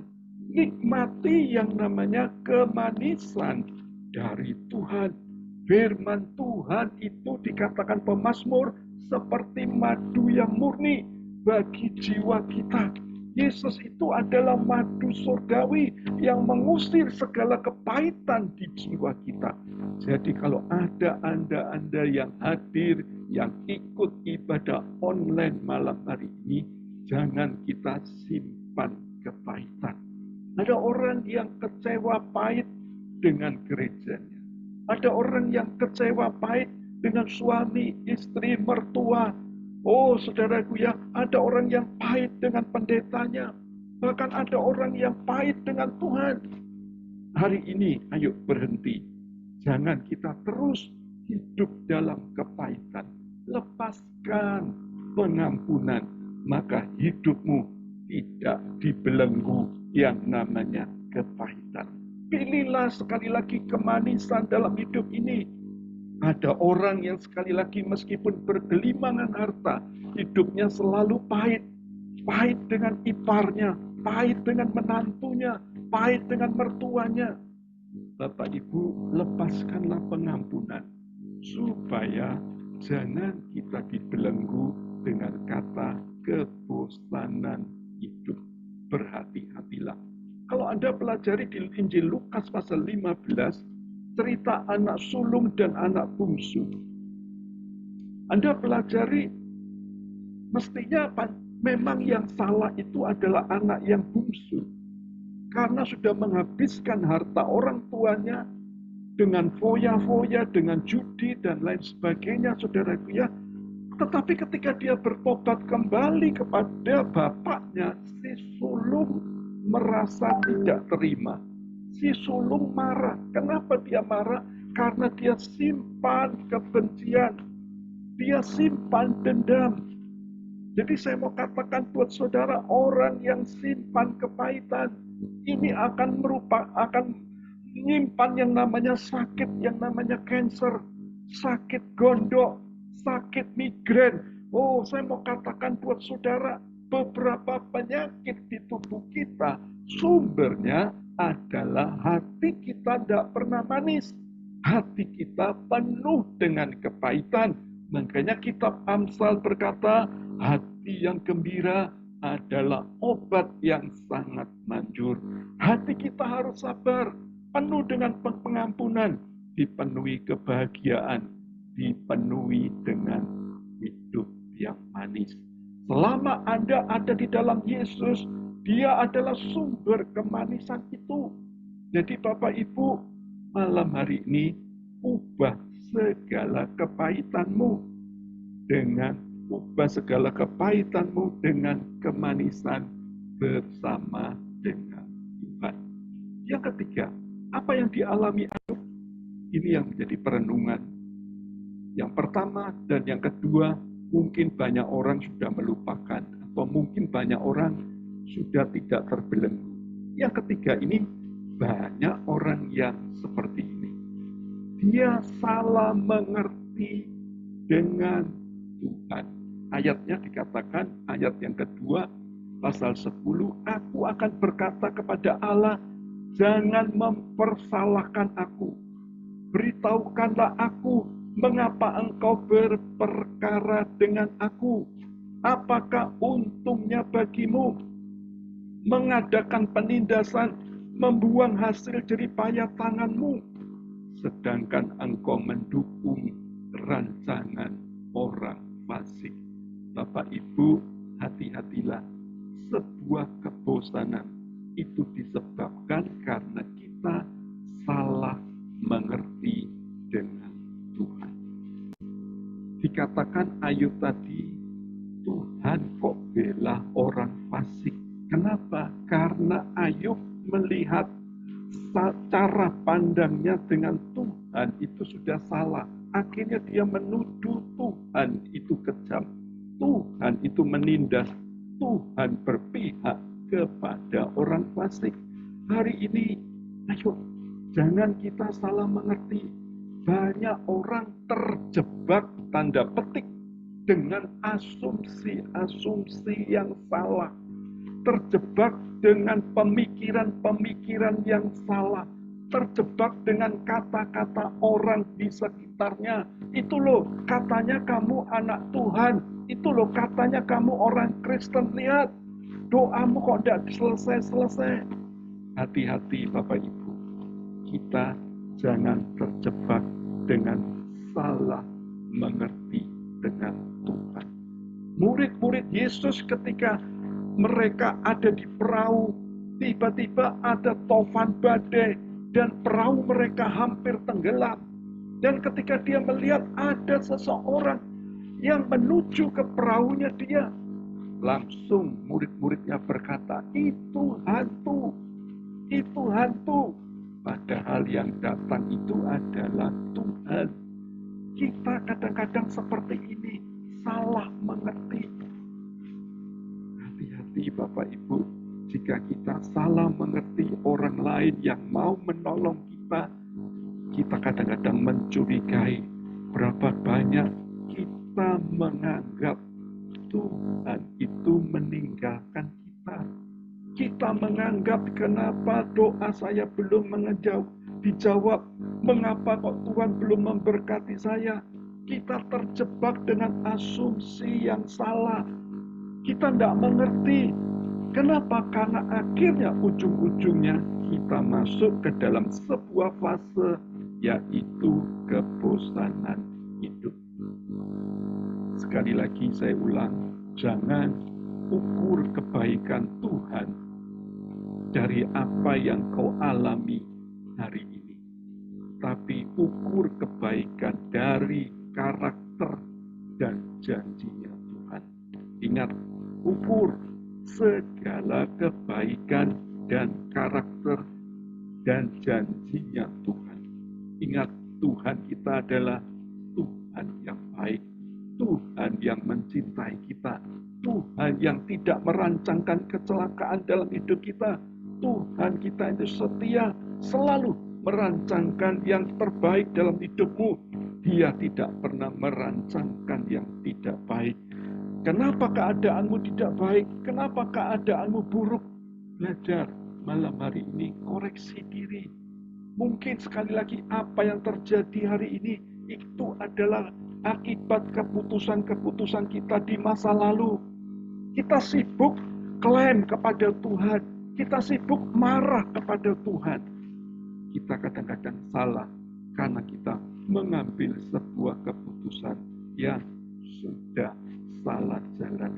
Nikmati yang namanya kemanisan dari Tuhan. Firman Tuhan itu dikatakan pemazmur seperti madu yang murni bagi jiwa kita. Yesus itu adalah madu surgawi yang mengusir segala kepahitan di jiwa kita. Jadi kalau ada Anda yang hadir, yang ikut ibadah online malam hari ini, jangan kita simpan kepahitan. Ada orang yang kecewa pahit dengan gerejanya. Ada orang yang kecewa pahit dengan suami, istri, mertua. Oh saudaraku ya, ada orang yang pahit dengan pendetanya. Bahkan ada orang yang pahit dengan Tuhan. Hari ini ayo berhenti. Jangan kita terus hidup dalam kepahitan. Lepaskan pengampunan. Maka hidupmu tidak dibelenggu yang namanya kepahitan. Pilihlah sekali lagi kemanisan dalam hidup ini. Ada orang yang sekali lagi meskipun bergelimangan harta, hidupnya selalu pahit. Pahit dengan iparnya, pahit dengan menantunya, pahit dengan mertuanya. Bapak Ibu, lepaskanlah pengampunan. Supaya jangan kita dibelenggu dengan kata kebosanan hidup. Berhati-hatilah. Kalau Anda pelajari di Injil Lukas pasal 15, cerita anak sulung dan anak bungsu. Anda pelajari, mestinya memang yang salah itu adalah anak yang bungsu. Karena sudah menghabiskan harta orang tuanya dengan foya-foya, dengan judi, dan lain sebagainya, saudaraku ya. Tetapi ketika dia bertobat kembali kepada bapaknya, si sulung merasa tidak terima. Si sulung marah. Kenapa dia marah? Karena dia simpan kebencian. Dia simpan dendam. Jadi saya mau katakan buat saudara, orang yang simpan kepahitan, ini akan menyimpan yang namanya sakit, yang namanya cancer, sakit gondok, sakit migrain. Oh, saya mau katakan buat saudara, beberapa penyakit di tubuh kita, sumbernya adalah hati kita tidak pernah manis. Hati kita penuh dengan kepahitan. Makanya kitab Amsal berkata, hati yang gembira adalah obat yang sangat manjur. Hati kita harus sabar, penuh dengan pengampunan, dipenuhi kebahagiaan, dipenuhi dengan hidup yang manis. Selama Anda ada di dalam Yesus, Dia adalah sumber kemanisan itu. Jadi Bapak Ibu, malam hari ini ubah segala kepahitanmu dengan kemanisan bersama dengan Tuhan. Yang ketiga, apa yang dialami Ayub? Ini yang menjadi perenungan. Yang pertama dan yang kedua, mungkin banyak orang sudah melupakan, atau mungkin banyak orang sudah tidak terbelenggu. Yang ketiga ini, banyak orang yang seperti ini. Dia salah mengerti dengan Tuhan. Ayatnya dikatakan, ayat yang kedua, pasal 10, aku akan berkata kepada Allah, jangan mempersalahkan aku. Beritahukanlah aku, mengapa engkau berperkara dengan aku? Apakah untungnya bagimu mengadakan penindasan, membuang hasil jeripaya tanganmu, sedangkan engkau mendukung rancangan orang fasik? Bapak Ibu, hati-hatilah. Sebuah kebosanan itu disebabkan karena kita salah mengerti dengan Tuhan. Dikatakan Ayub tadi, Tuhan kok bela orang fasik. Kenapa? Karena Ayub melihat cara pandangnya dengan Tuhan itu sudah salah. Akhirnya dia menuduh Tuhan itu kejam. Tuhan itu menindas. Tuhan berpihak kepada orang fasik. hari ini, ayo jangan kita salah mengerti. Banyak orang terjebak tanda petik dengan asumsi-asumsi yang salah. Terjebak dengan pemikiran-pemikiran yang salah. Terjebak dengan kata-kata orang di sekitarnya. Itu loh, katanya kamu anak Tuhan. Itu loh, katanya kamu orang Kristen. Lihat, doamu kok tidak selesai-selesai. Hati-hati Bapak Ibu. Kita jangan terjebak dengan salah mengerti dengan Tuhan. Murid-murid Yesus ketika mereka ada di perahu, tiba-tiba ada tofan badai dan perahu mereka hampir tenggelam. Dan ketika dia melihat ada seseorang yang menuju ke perahunya dia, langsung murid-muridnya berkata, itu hantu, itu hantu. Padahal yang datang itu adalah Tuhan. Kita kadang-kadang seperti ini, salah mengerti. Hati-hati Bapak Ibu, jika kita salah mengerti orang lain yang mau menolong kita, kita kadang-kadang mencurigai berapa banyak kita menganggap Tuhan itu meninggalkan kita. Kita menganggap kenapa doa saya belum dijawab, mengapa kok Tuhan belum memberkati saya. Kita terjebak dengan asumsi yang salah. Kita tidak mengerti. Kenapa? Karena akhirnya ujung-ujungnya kita masuk ke dalam sebuah fase, yaitu kebosanan hidup. Sekali lagi saya ulang, jangan ukur kebaikan Tuhan dari apa yang kau alami hari ini. Tapi ukur kebaikan dari karakter dan janjinya Tuhan. Ingat, ukur segala kebaikan dan karakter dan janjinya Tuhan. Ingat, Tuhan kita adalah Tuhan yang baik. Tuhan yang mencintai kita. Tuhan yang tidak merancangkan kecelakaan dalam hidup kita. Tuhan kita itu setia, selalu merancangkan yang terbaik dalam hidupmu. Dia tidak pernah merancangkan yang tidak baik. Kenapa keadaanmu tidak baik? Kenapa keadaanmu buruk? Belajar malam hari ini, koreksi diri. Mungkin sekali lagi apa yang terjadi hari ini itu adalah akibat keputusan-keputusan kita di masa lalu. Kita sibuk klaim kepada Tuhan. Kita sibuk marah kepada Tuhan. Kita kadang-kadang salah karena kita mengambil sebuah keputusan yang sudah salah jalan.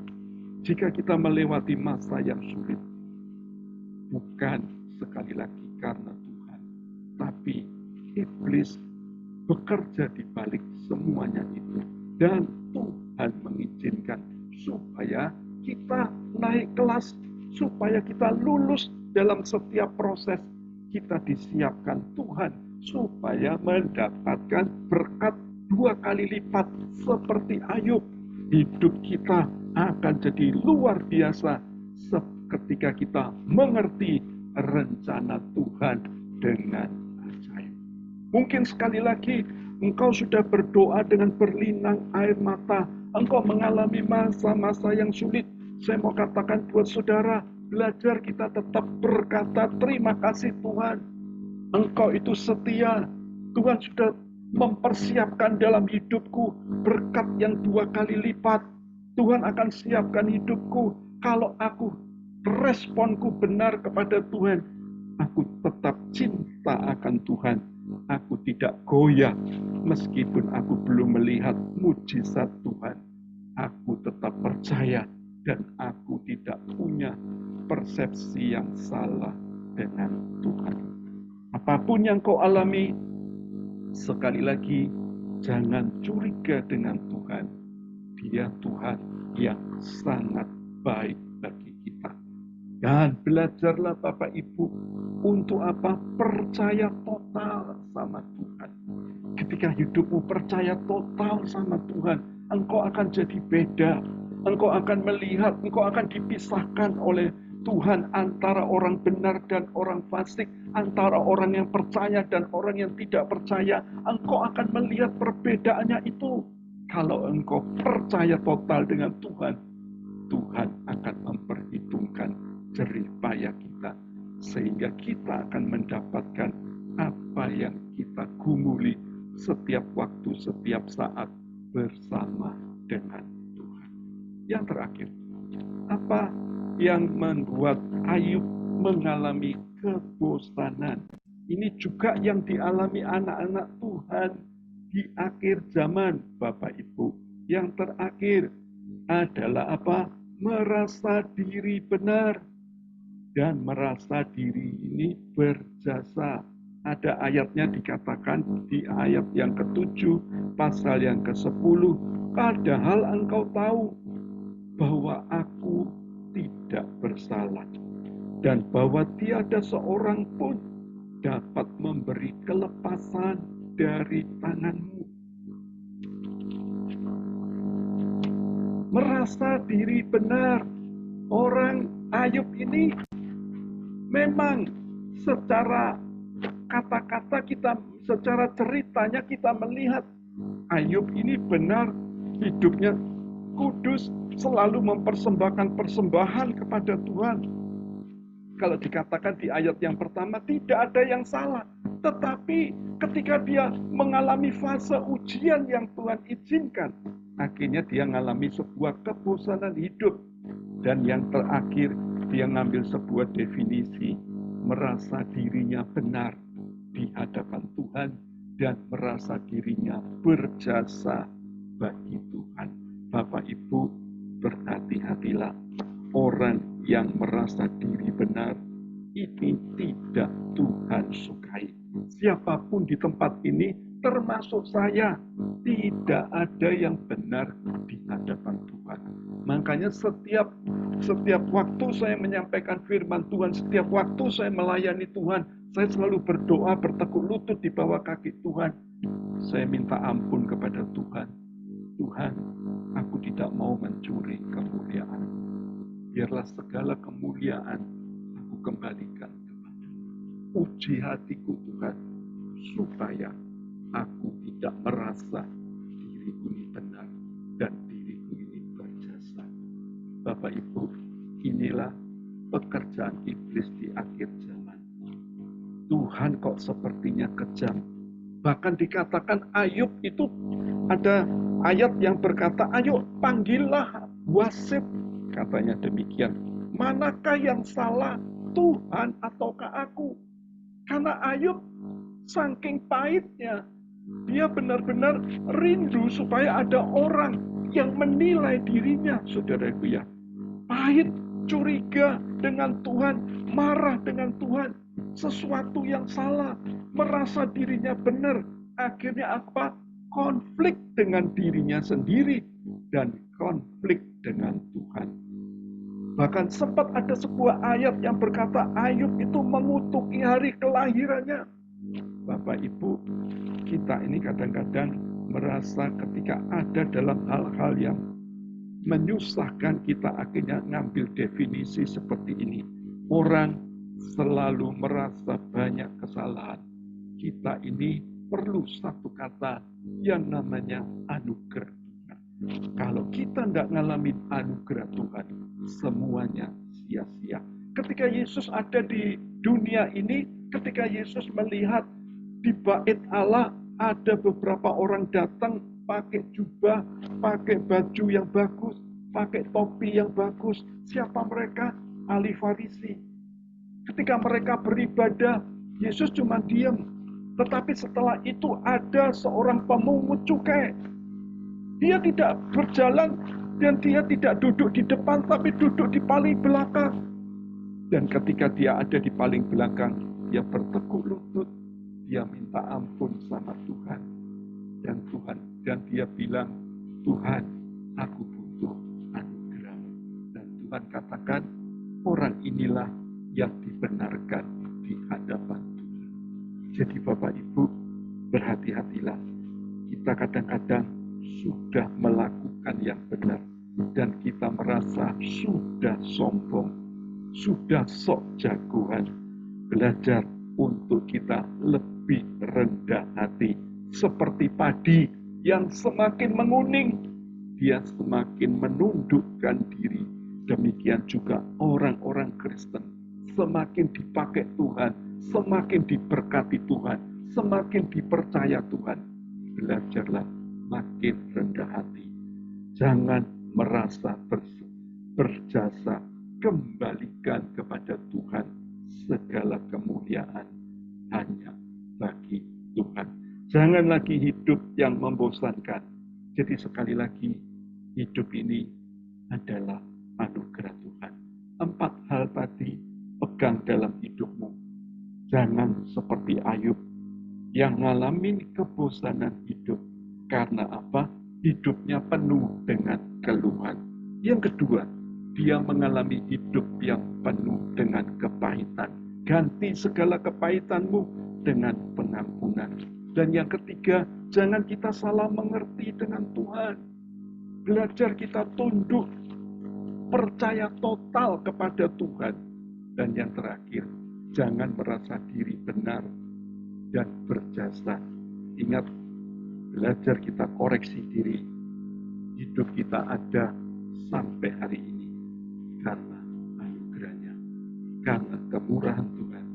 Jika kita melewati masa yang sulit, bukan sekali lagi karena Tuhan, tapi iblis bekerja di balik semuanya itu. Dan Tuhan mengizinkan supaya kita naik kelas, supaya kita lulus dalam setiap proses. Kita disiapkan Tuhan supaya mendapatkan berkat 2 kali lipat seperti Ayub. Hidup kita akan jadi luar biasa ketika kita mengerti rencana Tuhan dengan ajaib. Mungkin sekali lagi engkau sudah berdoa dengan berlinang air mata. Engkau mengalami masa-masa yang sulit. Saya mau katakan buat saudara, belajar kita tetap berkata terima kasih Tuhan. Engkau itu setia. Tuhan sudah mempersiapkan dalam hidupku berkat yang 2 kali lipat. Tuhan akan siapkan hidupku kalau aku responku benar kepada Tuhan. Aku tetap cinta akan Tuhan. Aku tidak goyah meskipun aku belum melihat mujizat Tuhan. Aku tetap percaya dan aku tidak punya persepsi yang salah dengan Tuhan. Apapun yang kau alami, sekali lagi, jangan curiga dengan Tuhan. Dia Tuhan yang sangat baik bagi kita. Dan belajarlah Bapak Ibu, untuk apa? Percaya total sama Tuhan. Ketika hidupmu percaya total sama Tuhan, engkau akan jadi beda. Engkau akan melihat, engkau akan dipisahkan oleh Tuhan, antara orang benar dan orang fasik, antara orang yang percaya dan orang yang tidak percaya, Engkau akan melihat perbedaannya itu. Kalau engkau percaya total dengan Tuhan, Tuhan akan memperhitungkan jerih payah kita, sehingga kita akan mendapatkan apa yang kita gumuli setiap waktu, setiap saat bersama dengan Tuhan. Yang terakhir, apa yang membuat Ayub mengalami kebosanan? Ini juga yang dialami anak-anak Tuhan di akhir zaman, Bapak Ibu. Yang terakhir adalah apa? Merasa diri benar dan merasa diri ini berjasa. Ada ayatnya dikatakan di ayat yang ke-7, pasal yang ke-10. Padahal engkau tahu bahwa aku tidak bersalah dan bahwa tiada seorang pun dapat memberi kelepasan dari tanganmu. Merasa diri benar. Orang Ayub ini memang secara kata-kata kita, secara ceritanya kita melihat Ayub ini benar, hidupnya kudus, selalu mempersembahkan persembahan kepada Tuhan. Kalau dikatakan di ayat yang pertama tidak ada yang salah, tetapi ketika dia mengalami fase ujian yang Tuhan izinkan, akhirnya dia mengalami sebuah kebosanan hidup. Dan yang terakhir, dia ngambil sebuah definisi, merasa dirinya benar di hadapan Tuhan dan merasa dirinya berjasa bagi Tuhan. Bapak Ibu, berhati-hatilah. Orang yang merasa diri benar, ini tidak Tuhan sukai. Siapapun di tempat ini, termasuk saya, tidak ada yang benar di hadapan Tuhan. Makanya setiap waktu saya menyampaikan firman Tuhan, setiap waktu saya melayani Tuhan, saya selalu berdoa, bertekuk lutut di bawah kaki Tuhan. Saya minta ampun kepada Tuhan. Tuhan, aku tidak mau mencuri kemuliaan. Biarlah segala kemuliaan aku kembalikan kepada. Uji hatiku Tuhan, supaya aku tidak merasa diriku ini benar dan diriku ini berjasa. Bapak Ibu, inilah pekerjaan iblis di akhir zaman. Tuhan kok sepertinya kejam. Bahkan dikatakan Ayub itu ada ayat yang berkata, ayo panggillah wasit. Katanya demikian. Manakah yang salah, Tuhan ataukah aku? Karena Ayub saking pahitnya, dia benar-benar rindu supaya ada orang yang menilai dirinya, saudaraku ya. Pahit, curiga dengan Tuhan, marah dengan Tuhan, sesuatu yang salah, merasa dirinya benar. Akhirnya apa? Konflik dengan dirinya sendiri dan konflik dengan Tuhan. Bahkan sempat ada sebuah ayat yang berkata Ayub itu mengutuki hari kelahirannya. Bapak Ibu, kita ini kadang-kadang merasa ketika ada dalam hal-hal yang menyusahkan, kita akhirnya ngambil definisi seperti ini. Orang selalu merasa banyak kesalahan. Kita ini perlu satu kata yang namanya anugerah. Kalau kita tidak ngalamin anugerah Tuhan, semuanya sia-sia. Ketika Yesus ada di dunia ini, ketika Yesus melihat di bait Allah ada beberapa orang datang pakai jubah, pakai baju yang bagus, pakai topi yang bagus. Siapa mereka? Ahli Farisi. Ketika mereka beribadah, Yesus cuma diam. Tetapi setelah itu ada seorang pemungut cukai. Dia tidak berjalan dan dia tidak duduk di depan, tapi duduk di paling belakang. Dan ketika dia ada di paling belakang, dia bertekuk lutut, dia minta ampun sama Tuhan. Dan dia bilang, Tuhan, aku butuh anugerah. Dan Tuhan katakan, orang inilah yang dibenarkan di hadapan Tuhan. Jadi Bapak Ibu, berhati-hatilah. Kita kadang-kadang sudah melakukan yang benar dan kita merasa sudah sombong, sudah sok jagoan. Belajar untuk kita lebih rendah hati. Seperti padi yang semakin menguning, dia semakin menundukkan diri. Demikian juga orang-orang Kristen semakin dipakai Tuhan, semakin diberkati Tuhan, semakin dipercaya Tuhan. Belajarlah makin rendah hati. Jangan merasa berjasa, kembalikan kepada Tuhan segala kemuliaan hanya bagi Tuhan. Jangan lagi hidup yang membosankan. Jadi sekali lagi, hidup ini adalah anugerah Tuhan. 4 hal tadi pegang dalam hidupmu. Jangan seperti Ayub yang ngalamin kebosanan hidup. Karena apa? Hidupnya penuh dengan keluhan. Yang kedua, dia mengalami hidup yang penuh dengan kepahitan. Ganti segala kepahitanmu dengan pengampunan. Dan yang ketiga, jangan kita salah mengerti dengan Tuhan. Belajar kita tunduk, percaya total kepada Tuhan. Dan yang terakhir, jangan merasa diri benar dan berjasa. Ingat, belajar kita koreksi diri. Hidup kita ada sampai hari ini karena anugerahnya, karena kemurahan Tuhan.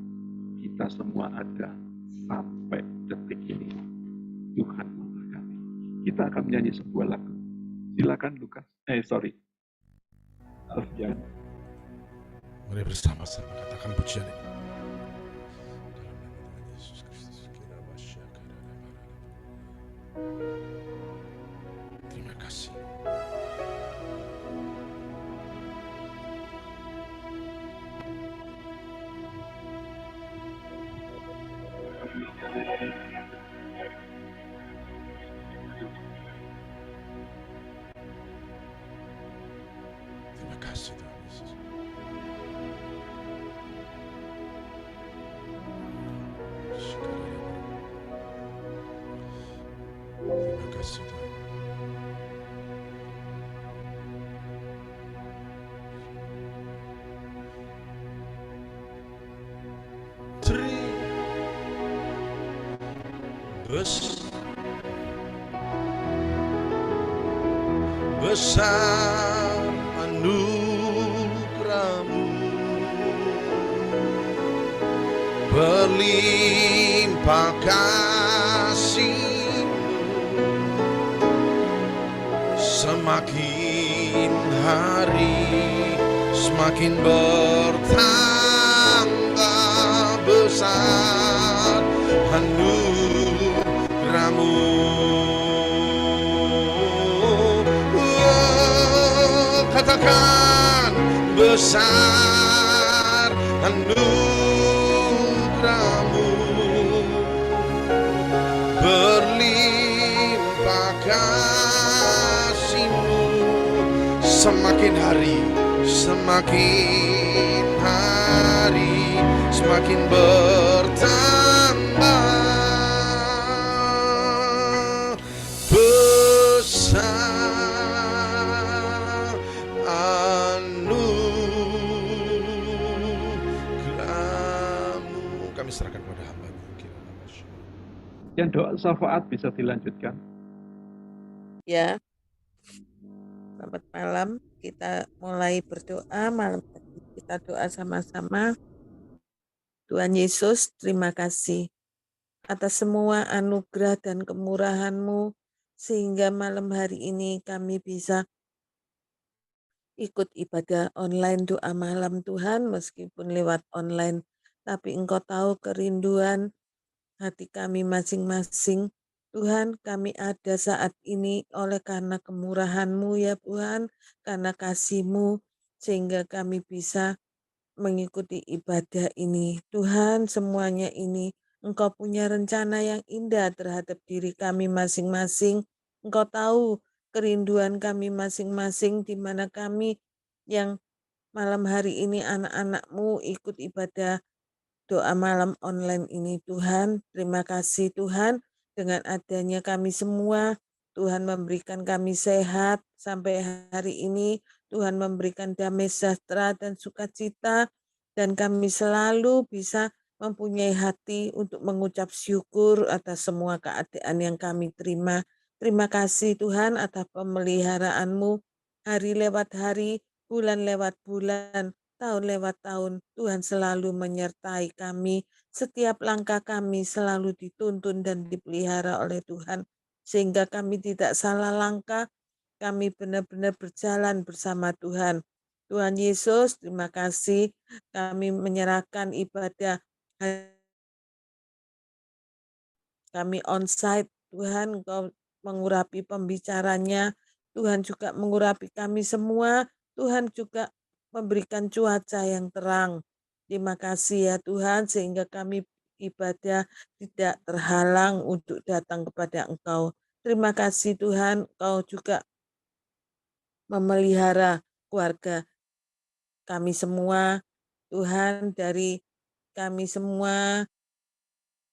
Kita semua ada sampai detik ini. Tuhan memberkati. Kita akan menyanyi sebuah lagu. Silakan Lukas. Alfian. Mari bersama-sama katakan pujian ini. Dalam nama Tuhan Yesus Kristus, kira masyarakat. Terima kasih. Terima kasih Tuhan Yesus. Terima kasih Tuhan. Besar anugerahmu, berlimpah kasih-Mu, semakin hari semakin bertambah besar anugerahmu. Katakan besar anugerahmu, berlimpah kasih-Mu, semakin hari semakin bertambah besar anugerahmu. Kami serahkan kepada hamba-Mu. Yang doa syafaat bisa dilanjutkan. Ya, selamat malam. Kita mulai berdoa malam tadi. Kita doa sama-sama. Tuhan Yesus, terima kasih atas semua anugerah dan kemurahan-Mu, sehingga malam hari ini kami bisa ikut ibadah online doa malam Tuhan, meskipun lewat online. Tapi Engkau tahu kerinduan hati kami masing-masing. Tuhan, kami ada saat ini oleh karena kemurahan-Mu ya Tuhan, karena kasih-Mu, sehingga kami bisa mengikuti ibadah ini. Tuhan, semuanya ini Engkau punya rencana yang indah terhadap diri kami masing-masing. Engkau tahu kerinduan kami masing-masing, di mana kami yang malam hari ini anak-anak-Mu ikut ibadah doa malam online ini. Tuhan, terima kasih Tuhan, dengan adanya kami semua, Tuhan memberikan kami sehat sampai hari ini. Tuhan memberikan damai sejahtera dan sukacita, dan kami selalu bisa mempunyai hati untuk mengucap syukur atas semua keadaan yang kami terima. Terima kasih Tuhan atas pemeliharaan-Mu, hari lewat hari, bulan lewat bulan, tahun lewat tahun. Tuhan selalu menyertai kami, setiap langkah kami selalu dituntun dan dipelihara oleh Tuhan, sehingga kami tidak salah langkah, kami benar-benar berjalan bersama Tuhan. Tuhan Yesus, terima kasih kami menyerahkan ibadah kami onsite. Tuhan, Engkau mengurapi pembicaranya, Tuhan juga mengurapi kami semua, Tuhan juga memberikan cuaca yang terang. Terima kasih ya Tuhan, sehingga kami ibadah tidak terhalang untuk datang kepada Engkau. Terima kasih Tuhan, Engkau juga memelihara keluarga kami semua, Tuhan, dari kami semua,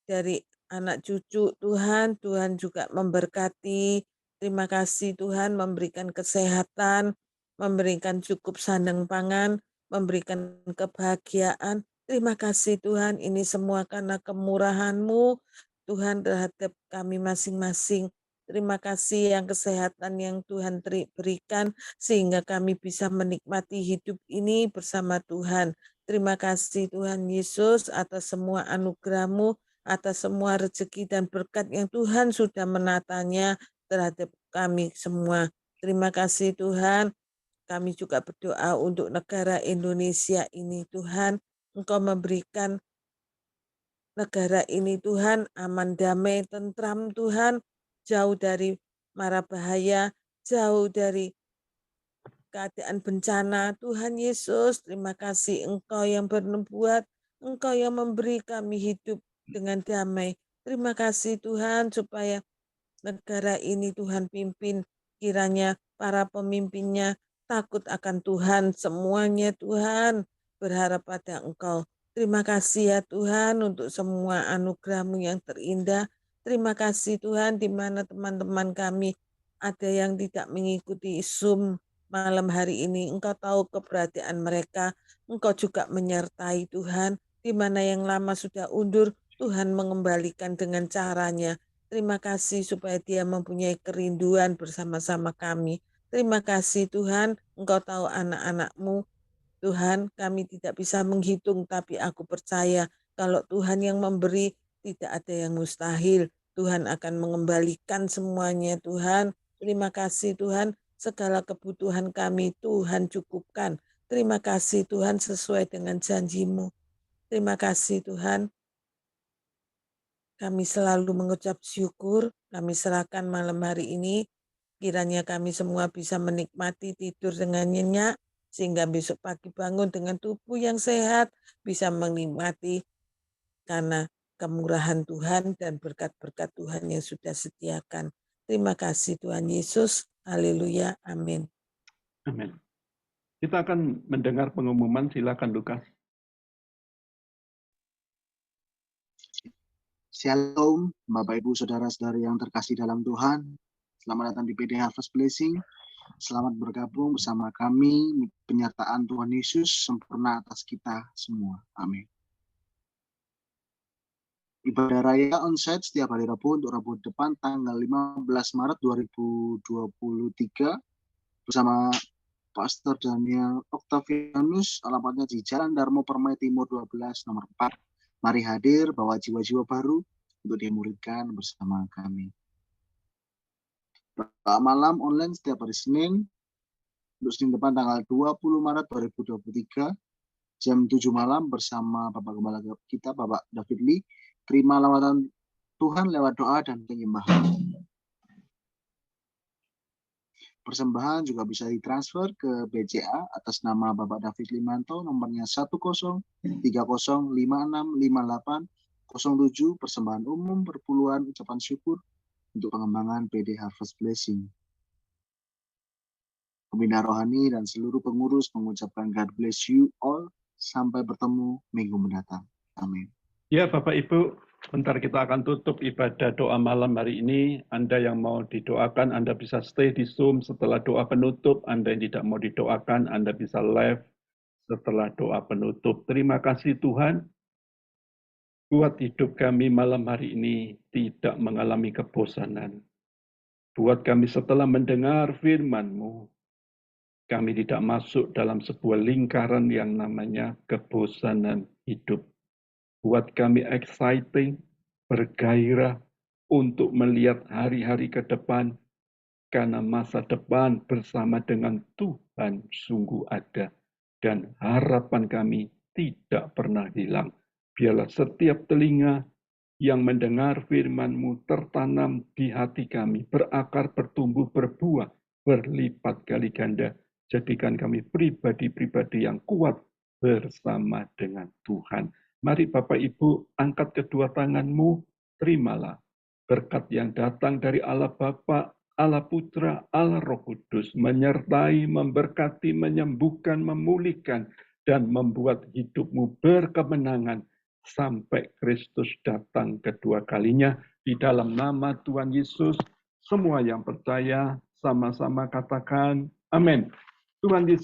dari anak cucu Tuhan, Tuhan juga memberkati. Terima kasih Tuhan memberikan kesehatan, memberikan cukup sandang pangan, memberikan kebahagiaan. Terima kasih Tuhan, ini semua karena kemurahan-Mu Tuhan terhadap kami masing-masing. Terima kasih yang kesehatan yang Tuhan berikan sehingga kami bisa menikmati hidup ini bersama Tuhan. Terima kasih Tuhan Yesus atas semua anugerah-Mu, atas semua rezeki dan berkat yang Tuhan sudah menatanya terhadap kami semua. Terima kasih Tuhan. Kami juga berdoa untuk negara Indonesia ini Tuhan. Engkau memberikan negara ini Tuhan aman, damai, tentram Tuhan. Jauh dari mara bahaya, jauh dari keadaan bencana. Tuhan Yesus, terima kasih Engkau yang bernubuat, Engkau yang memberi kami hidup dengan damai. Terima kasih Tuhan supaya negara ini Tuhan pimpin, kiranya para pemimpinnya takut akan Tuhan, semuanya Tuhan berharap pada Engkau. Terima kasih ya Tuhan untuk semua anugerah-Mu yang terindah. Terima kasih Tuhan di mana teman-teman kami ada yang tidak mengikuti Zoom malam hari ini. Engkau tahu keberadaan mereka, Engkau juga menyertai Tuhan, di mana yang lama sudah undur, Tuhan mengembalikan dengan caranya. Terima kasih supaya dia mempunyai kerinduan bersama-sama kami. Terima kasih Tuhan, Engkau tahu anak-anak-Mu. Tuhan, kami tidak bisa menghitung, tapi aku percaya kalau Tuhan yang memberi, tidak ada yang mustahil. Tuhan akan mengembalikan semuanya, Tuhan. Terima kasih Tuhan, segala kebutuhan kami Tuhan cukupkan. Terima kasih Tuhan sesuai dengan janji-Mu. Terima kasih Tuhan. Kami selalu mengucap syukur, kami serahkan malam hari ini, kiranya kami semua bisa menikmati tidur dengan nyenyak, sehingga besok pagi bangun dengan tubuh yang sehat, bisa menikmati karena kemurahan Tuhan dan berkat-berkat Tuhan yang sudah sediakan. Terima kasih Tuhan Yesus. Haleluya. Amin. Amin. Kita akan mendengar pengumuman, silakan Lukas. Shalom, Bapak Ibu Saudara-saudari yang terkasih dalam Tuhan. Selamat datang di PD Harvest Blessing. Selamat bergabung bersama kami. Penyertaan Tuhan Yesus sempurna atas kita semua. Amin. Ibadah Raya onsite setiap hari Rabu untuk Rabu depan tanggal 15 Maret 2023 bersama Pastor Daniel Octavianus, alamatnya di Jalan Darmo Permai Timur 12 nomor 4. Mari hadir, bawa jiwa-jiwa baru untuk dimuridkan bersama kami. Doa malam online setiap hari Senin, untuk Senin depan tanggal 20 Maret 2023, jam 7 malam bersama Bapak Gembala kita, Bapak David Lee. Terima lawatan Tuhan lewat doa dan penyembahan. Persembahan juga bisa ditransfer ke BCA atas nama Bapak David Limanto, nomornya 1030565807, persembahan umum perpuluhan ucapan syukur untuk pengembangan PD Harvest Blessing. Pembina rohani dan seluruh pengurus mengucapkan God bless you all. Sampai bertemu minggu mendatang. Amin. Ya Bapak Ibu, Bentar kita akan tutup ibadah doa malam hari ini. Anda yang mau didoakan, Anda bisa stay di Zoom setelah doa penutup. Anda yang tidak mau didoakan, Anda bisa live setelah doa penutup. Terima kasih Tuhan, buat hidup kami malam hari ini tidak mengalami kebosanan. Buat kami setelah mendengar firman-Mu, kami tidak masuk dalam sebuah lingkaran yang namanya kebosanan hidup. Buat kami exciting, bergairah untuk melihat hari-hari ke depan, karena masa depan bersama dengan Tuhan sungguh ada. Dan harapan kami tidak pernah hilang. Biarlah setiap telinga yang mendengar firman-Mu tertanam di hati kami, berakar, bertumbuh, berbuah, berlipat kali ganda. Jadikan kami pribadi-pribadi yang kuat bersama dengan Tuhan. Mari Bapak Ibu, angkat kedua tangan-Mu, terimalah berkat yang datang dari Allah Bapa, Allah Putra, Allah Roh Kudus, menyertai, memberkati, menyembuhkan, memulihkan, dan membuat hidupmu berkemenangan sampai Kristus datang kedua kalinya. Di dalam nama Tuhan Yesus, semua yang percaya sama-sama katakan amin. Tuhan Yesus